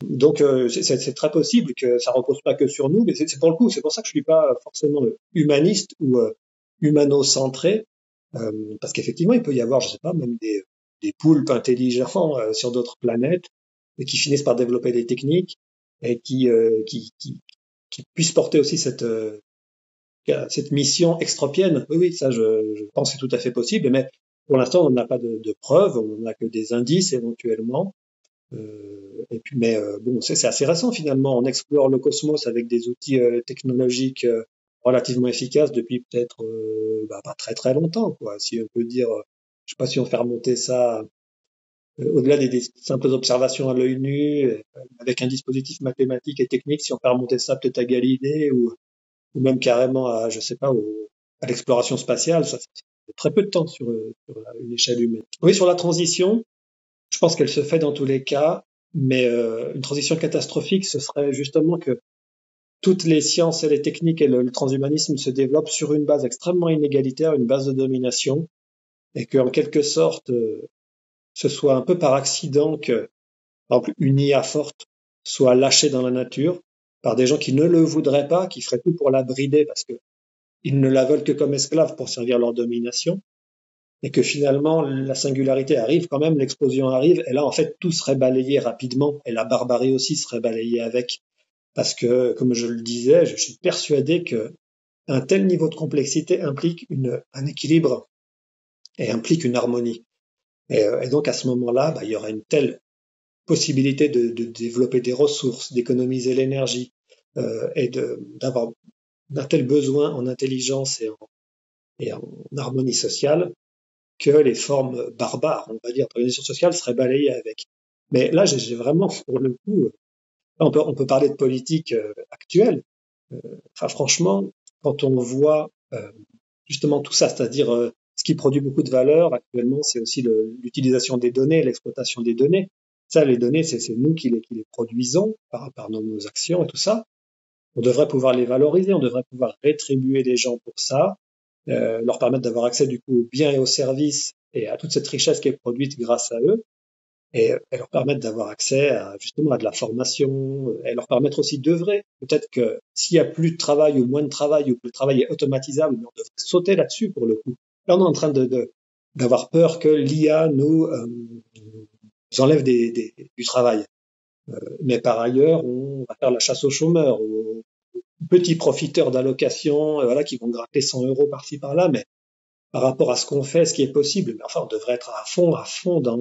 Donc, c'est très possible que ça repose pas que sur nous, mais c'est pour le coup, c'est pour ça que je suis pas forcément humaniste ou humano-centré, parce qu'effectivement, il peut y avoir, je sais pas, même des poulpes intelligents sur d'autres planètes et qui finissent par développer des techniques et qui puissent porter aussi cette mission extropienne. Oui, ça, je pense que c'est tout à fait possible, mais pour l'instant, on n'a pas de preuves, on n'a que des indices éventuellement. Et puis, mais bon, c'est assez récent finalement. On explore le cosmos avec des outils technologiques relativement efficaces depuis peut-être pas très très longtemps, quoi. Si on peut dire, je sais pas si on fait remonter ça au-delà des simples observations à l'œil nu, avec un dispositif mathématique et technique, si on fait remonter ça peut-être à Galilée ou même carrément à, je sais pas, à l'exploration spatiale, ça c'est très peu de temps sur une échelle humaine. Oui, sur la transition. Je pense qu'elle se fait dans tous les cas, mais une transition catastrophique, ce serait justement que toutes les sciences et les techniques et le transhumanisme se développent sur une base extrêmement inégalitaire, une base de domination, et qu'en quelque sorte, ce soit un peu par accident que, par exemple, une IA forte soit lâchée dans la nature par des gens qui ne le voudraient pas, qui feraient tout pour la brider parce que ils ne la veulent que comme esclave pour servir leur domination. Et que finalement la singularité arrive quand même, l'explosion arrive, et là en fait tout serait balayé rapidement, et la barbarie aussi serait balayée avec, parce que comme je le disais, je suis persuadé que un tel niveau de complexité implique un équilibre et implique une harmonie. Et donc à ce moment-là, il y aura une telle possibilité de développer des ressources, d'économiser l'énergie, et d'avoir un tel besoin en intelligence et en harmonie sociale, que les formes barbares, on va dire, d'organisation sociale seraient balayées avec. Mais là, j'ai vraiment, pour le coup, on peut parler de politique actuelle. Enfin, franchement, quand on voit justement tout ça, c'est-à-dire ce qui produit beaucoup de valeur actuellement, c'est aussi l'utilisation des données, l'exploitation des données. Ça, les données, c'est nous qui les produisons par nos actions et tout ça. On devrait pouvoir les valoriser, on devrait pouvoir rétribuer les gens pour ça, leur permettre d'avoir accès du coup aux biens et aux services et à toute cette richesse qui est produite grâce à eux, et leur permettre d'avoir accès justement à de la formation, et leur permettre aussi d'œuvrer. Peut-être que s'il y a plus de travail ou moins de travail, ou que le travail est automatisable, on devrait sauter là-dessus pour le coup. Là, on est en train d'avoir peur que l'IA nous enlève du travail. Mais par ailleurs, on va faire la chasse aux chômeurs, aux petits profiteurs d'allocations, voilà, qui vont gratter 100 € par-ci par-là, mais par rapport à ce qu'on fait, ce qui est possible, mais enfin, on devrait être à fond dans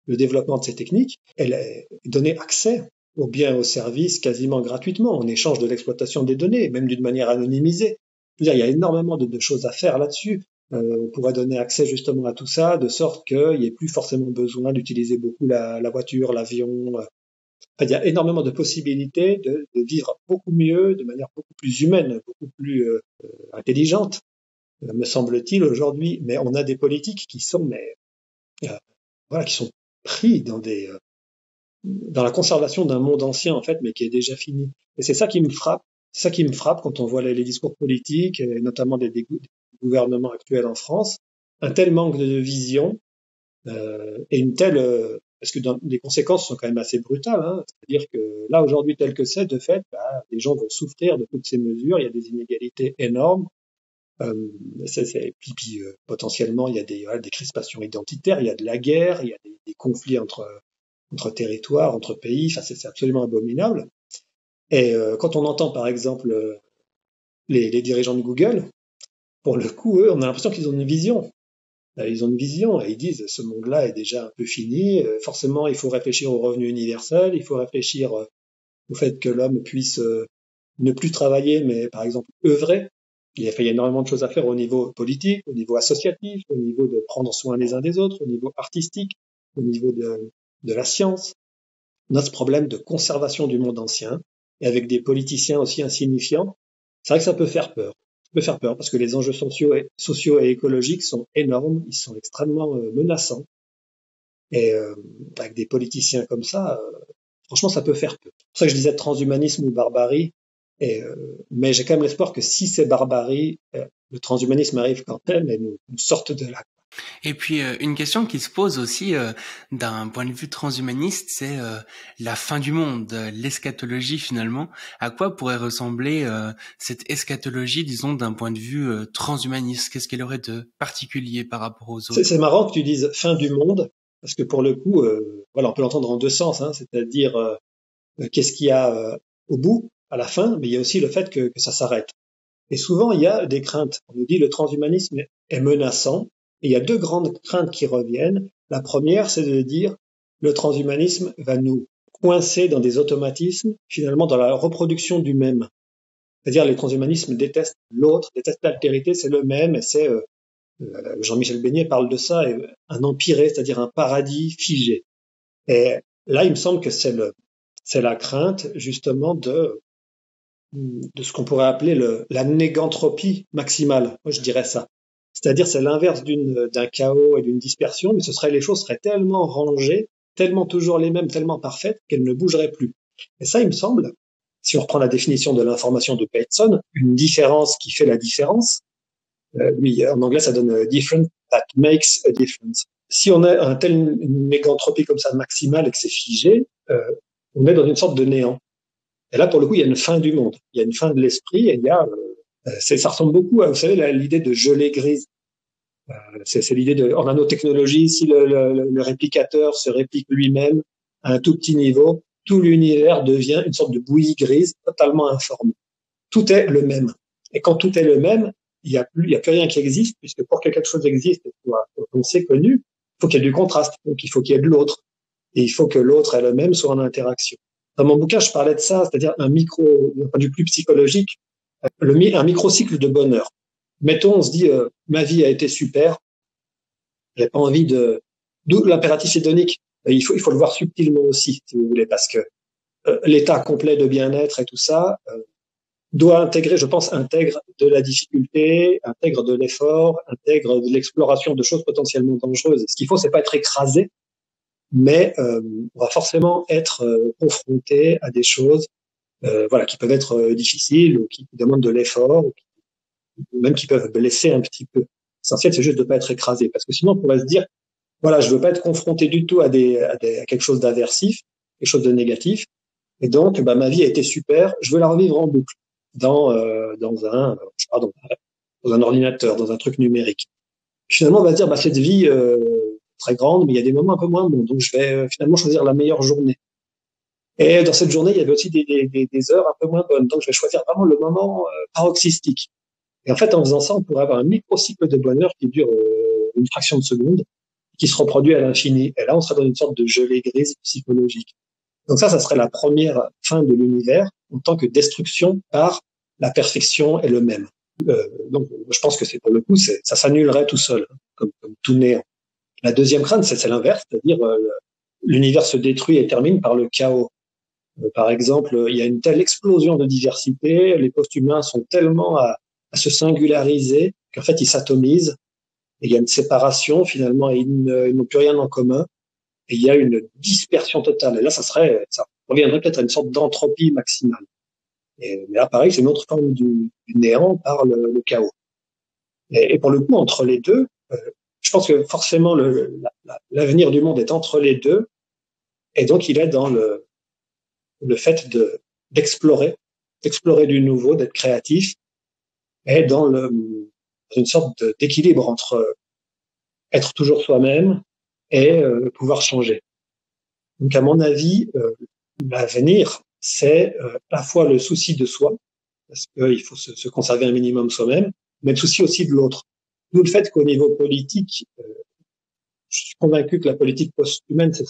le développement de ces techniques et donner accès aux biens et aux services quasiment gratuitement, en échange de l'exploitation des données, même d'une manière anonymisée. Je veux dire, il y a énormément de choses à faire là-dessus. On pourrait donner accès justement à tout ça, de sorte qu'il n'y ait plus forcément besoin d'utiliser beaucoup la voiture, l'avion. Il y a énormément de possibilités de vivre beaucoup mieux, de manière beaucoup plus humaine, beaucoup plus intelligente, me semble-t-il aujourd'hui. Mais on a des politiques qui sont, qui sont pris dans la conservation d'un monde ancien en fait, mais qui est déjà fini. Et c'est ça qui me frappe. C'est ça qui me frappe quand on voit les discours politiques, et notamment des gouvernements actuels en France, un tel manque de vision et une telle parce que les conséquences sont quand même assez brutales. Hein. C'est-à-dire que là, aujourd'hui, tel que c'est, de fait, les gens vont souffrir de toutes ces mesures. Il y a des inégalités énormes. Puis, potentiellement, il y a des crispations identitaires, il y a de la guerre, il y a des conflits entre territoires, entre pays. Enfin, c'est absolument abominable. Et quand on entend, par exemple, les dirigeants de Google, pour le coup, eux, on a l'impression qu'ils ont une vision. Ils ont une vision et ils disent ce monde-là est déjà un peu fini. Forcément, il faut réfléchir au revenu universel, il faut réfléchir au fait que l'homme puisse ne plus travailler, mais par exemple œuvrer. Il y a énormément de choses à faire au niveau politique, au niveau associatif, au niveau de prendre soin les uns des autres, au niveau artistique, au niveau de la science. On a ce problème de conservation du monde ancien et avec des politiciens aussi insignifiants. C'est vrai que ça peut faire peur. Peut faire peur parce que les enjeux sociaux et écologiques sont énormes, ils sont extrêmement menaçants. Et avec des politiciens comme ça, franchement, ça peut faire peur. C'est pour ça que je disais transhumanisme ou barbarie. Mais j'ai quand même l'espoir que si c'est barbarie, le transhumanisme arrive quand même et nous sorte de là. Et puis une question qui se pose aussi d'un point de vue transhumaniste, c'est la fin du monde, l'eschatologie finalement. À quoi pourrait ressembler cette eschatologie, disons, d'un point de vue transhumaniste? Qu'est-ce qu'elle aurait de particulier par rapport aux autres? C'est marrant que tu dises fin du monde, parce que pour le coup, voilà, on peut l'entendre en deux sens, hein, c'est-à-dire qu'est-ce qu'il y a au bout, à la fin, mais il y a aussi le fait que ça s'arrête. Et souvent, il y a des craintes. On nous dit le transhumanisme est menaçant. Et il y a deux grandes craintes qui reviennent. La première, c'est de dire le transhumanisme va nous coincer dans des automatismes, finalement dans la reproduction du même. C'est-à-dire les transhumanismes détestent l'autre, détestent l'altérité, c'est le même, et c'est Jean-Michel Beignet parle de ça, un empiré, c'est-à-dire un paradis figé. Et là, il me semble que c'est la crainte justement de ce qu'on pourrait appeler la négantropie maximale. Moi, je dirais ça. C'est-à-dire, c'est l'inverse d'un chaos et d'une dispersion, mais les choses seraient tellement rangées, tellement toujours les mêmes, tellement parfaites, qu'elles ne bougeraient plus. Et ça, il me semble, si on reprend la définition de l'information de Bateson, une différence qui fait la différence, lui, en anglais, ça donne different that makes a difference. Si on a une négantropie comme ça maximale et que c'est figé, on est dans une sorte de néant. Et là, pour le coup, il y a une fin du monde. Il y a une fin de l'esprit et il y a ça ressemble beaucoup à, vous savez, l'idée de gelée grise. C'est l'idée en nanotechnologie, si le réplicateur se réplique lui-même à un tout petit niveau, tout l'univers devient une sorte de bouillie grise totalement informe. Tout est le même. Et quand tout est le même, il y a plus rien qui existe, puisque pour que quelque chose existe et soit pensé, connu, il faut qu'il y ait du contraste. Donc il faut qu'il y ait de l'autre. Et il faut que l'autre et le même soient en interaction. Dans mon bouquin, je parlais de ça, c'est-à-dire d'un point de vue plus psychologique, un microcycle de bonheur. Mettons, on se dit, ma vie a été super, j'ai pas envie d'où l'impératif hédonique. Il faut le voir subtilement aussi, si vous voulez, parce que l'état complet de bien-être et tout ça doit intégrer, je pense, intègre de la difficulté, intègre de l'effort, intègre de l'exploration de choses potentiellement dangereuses. Ce qu'il faut, c'est pas être écrasé, mais on va forcément être confronté à des choses voilà, qui peuvent être difficiles ou qui demandent de l'effort, ou même qui peuvent blesser un petit peu. L'essentiel, c'est juste de pas être écrasé, parce que sinon, on pourrait se dire, voilà, je veux pas être confronté du tout à quelque chose d'aversif, quelque chose de négatif, et donc, ma vie a été super, je veux la revivre en boucle dans un ordinateur, dans un truc numérique. Finalement, on va se dire, cette vie très grande, mais il y a des moments un peu moins bons, donc je vais finalement choisir la meilleure journée. Et dans cette journée, il y avait aussi des heures un peu moins bonnes. Donc, je vais choisir vraiment le moment paroxystique. Et en fait, en faisant ça, on pourrait avoir un microcycle de bonheur qui dure une fraction de seconde, qui se reproduit à l'infini. Et là, on serait dans une sorte de gelée grise psychologique. Donc ça serait la première fin de l'univers en tant que destruction par la perfection et le même. Donc, je pense que pour le coup, ça s'annulerait tout seul, comme tout néant. La deuxième crainte, c'est l'inverse, c'est-à-dire l'univers se détruit et termine par le chaos. Par exemple, il y a une telle explosion de diversité, les post-humains sont tellement à se singulariser qu'en fait ils s'atomisent, et il y a une séparation finalement, et ils n'ont plus rien en commun, et il y a une dispersion totale. Et là, ça reviendrait peut-être à une sorte d'entropie maximale. Mais là, pareil, c'est une autre forme du néant par le chaos. Et pour le coup, entre les deux, je pense que forcément l'avenir du monde est entre les deux, et donc il est dans le fait d'explorer du nouveau, d'être créatif, et dans une sorte d'équilibre entre être toujours soi-même et pouvoir changer. Donc, à mon avis, l'avenir, c'est à la fois le souci de soi, parce qu'il faut se conserver un minimum soi-même, mais le souci aussi de l'autre. D'où le fait qu'au niveau politique, je suis convaincu que la politique post-humaine, ça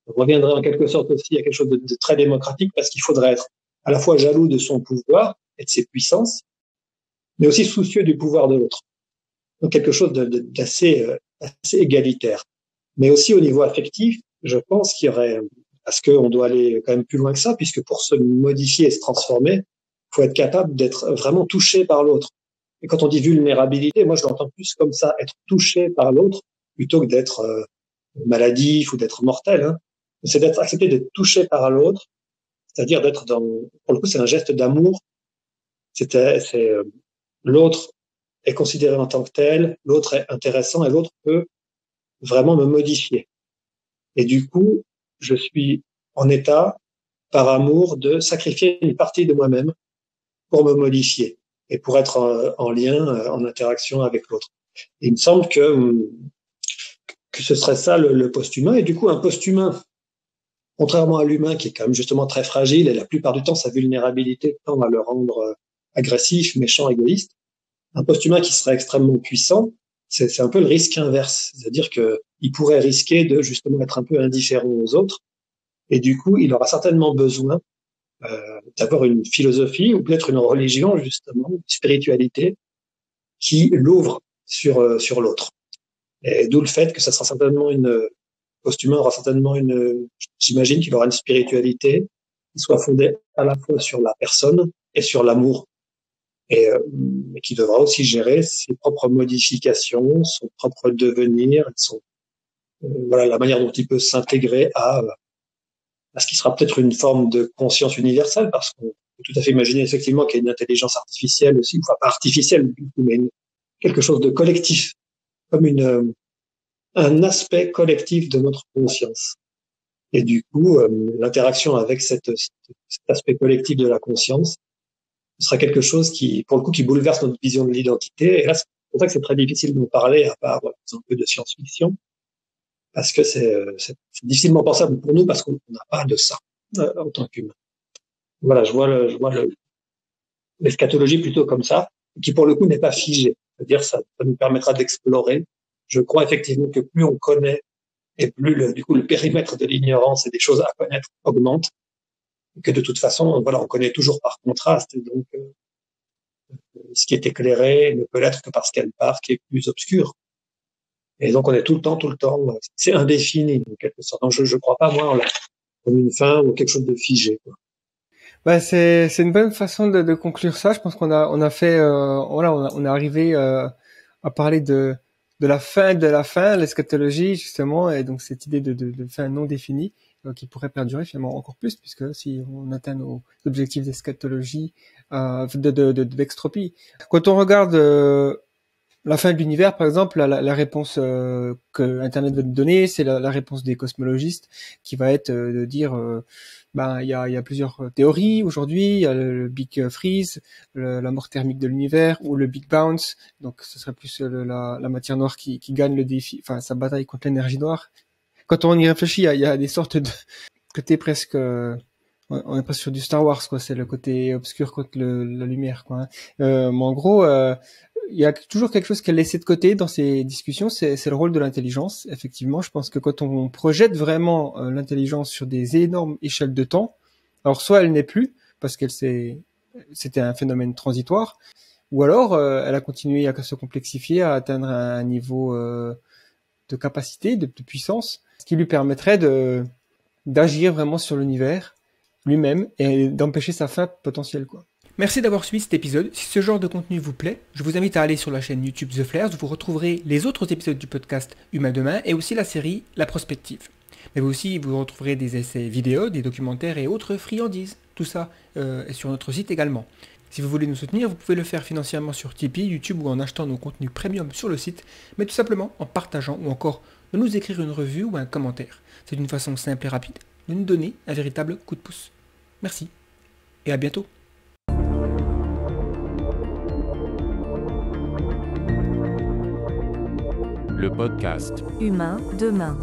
reviendrait en quelque sorte aussi à quelque chose de très démocratique, parce qu'il faudrait être à la fois jaloux de son pouvoir et de ses puissances, mais aussi soucieux du pouvoir de l'autre. Donc quelque chose d'assez assez égalitaire. Mais aussi au niveau affectif, je pense qu'il y aurait, parce qu'on doit aller quand même plus loin que ça, puisque pour se modifier et se transformer, il faut être capable d'être vraiment touché par l'autre. Et quand on dit vulnérabilité, moi je l'entends plus comme ça, être touché par l'autre, plutôt que d'être maladif ou d'être mortel. Hein. C'est d'être accepté d'être touché par l'autre, c'est-à-dire d'être dans, pour le coup, c'est un geste d'amour. L'autre est considéré en tant que tel, l'autre est intéressant et l'autre peut vraiment me modifier. Et du coup, je suis en état, par amour, de sacrifier une partie de moi-même pour me modifier et pour être en lien, en interaction avec l'autre. Et il me semble que ce serait ça le post-humain. Et du coup, un post-humain, contrairement à l'humain qui est quand même justement très fragile et la plupart du temps, sa vulnérabilité tend à le rendre agressif, méchant, égoïste, un post-humain qui serait extrêmement puissant, c'est un peu le risque inverse. C'est-à-dire qu'il pourrait risquer de justement être un peu indifférent aux autres. Et du coup, il aura certainement besoin d'avoir une philosophie ou peut-être une religion, justement, une spiritualité qui l'ouvre sur l'autre. Et d'où le fait que ça sera certainement post-humain aura certainement j'imagine qu'il aura une spiritualité qui soit fondée à la fois sur la personne et sur l'amour. Et qui devra aussi gérer ses propres modifications, son propre devenir, voilà la manière dont il peut s'intégrer à ce qui sera peut-être une forme de conscience universelle, parce qu'on peut tout à fait imaginer effectivement qu'il y a une intelligence artificielle aussi, enfin pas artificielle, mais quelque chose de collectif, comme un aspect collectif de notre conscience. Et du coup, l'interaction avec cet aspect collectif de la conscience ce sera quelque chose qui, pour le coup, qui bouleverse notre vision de l'identité. Et là, c'est pour ça que c'est très difficile d'en parler, à part un peu de science-fiction, parce que c'est difficilement pensable pour nous, parce qu'on n'a pas de ça en tant qu'humain. Voilà, je vois l'eschatologie plutôt comme ça, qui pour le coup n'est pas figée. C'est-à-dire, ça nous permettra d'explorer. Je crois effectivement que plus on connaît, et plus du coup le périmètre de l'ignorance et des choses à connaître augmente. Que de toute façon, voilà, on connaît toujours par contraste, donc ce qui est éclairé ne peut l'être que parce qu'il y a une part qui est plus obscure. Et donc on est tout le temps, c'est indéfini en quelque sorte. Donc je crois pas moi comme une fin ou quelque chose de figé. Quoi. Bah c'est une bonne façon de conclure ça. Je pense qu'on a fait voilà, on est arrivé à parler de la fin, l'eschatologie justement, et donc cette idée de fin non définie qui pourrait perdurer finalement encore plus, puisque si on atteint nos objectifs d'eschatologie, d'extropie. Quand on regarde la fin de l'univers, par exemple, la réponse que Internet va nous donner, c'est la réponse des cosmologistes, qui va être de dire il y a plusieurs théories aujourd'hui, il y a le Big Freeze, la mort thermique de l'univers, ou le Big Bounce, donc ce serait plus la matière noire qui gagne le défi, enfin sa bataille contre l'énergie noire. Quand on y réfléchit, il y a des sortes de côté presque on est presque sur du Star Wars, quoi. C'est le côté obscur contre la lumière, quoi. Mais en gros, il y a toujours quelque chose qu'elle laissé de côté dans ces discussions, c'est le rôle de l'intelligence. Effectivement, je pense que quand on projette vraiment l'intelligence sur des énormes échelles de temps, alors soit elle n'est plus parce c'était un phénomène transitoire, ou alors elle a continué à se complexifier, à atteindre un niveau de capacité, de puissance, ce qui lui permettrait d'agir vraiment sur l'univers lui-même et d'empêcher sa fin potentielle, quoi. Merci d'avoir suivi cet épisode. Si ce genre de contenu vous plaît, je vous invite à aller sur la chaîne YouTube The Flares où vous retrouverez les autres épisodes du podcast Humain Demain et aussi la série La Prospective. Mais vous aussi, vous retrouverez des essais vidéo, des documentaires et autres friandises. Tout ça est sur notre site également. Si vous voulez nous soutenir, vous pouvez le faire financièrement sur Tipeee, YouTube ou en achetant nos contenus premium sur le site, mais tout simplement en partageant ou encore de nous écrire une revue ou un commentaire. C'est une façon simple et rapide de nous donner un véritable coup de pouce. Merci et à bientôt. le podcast Humain, demain.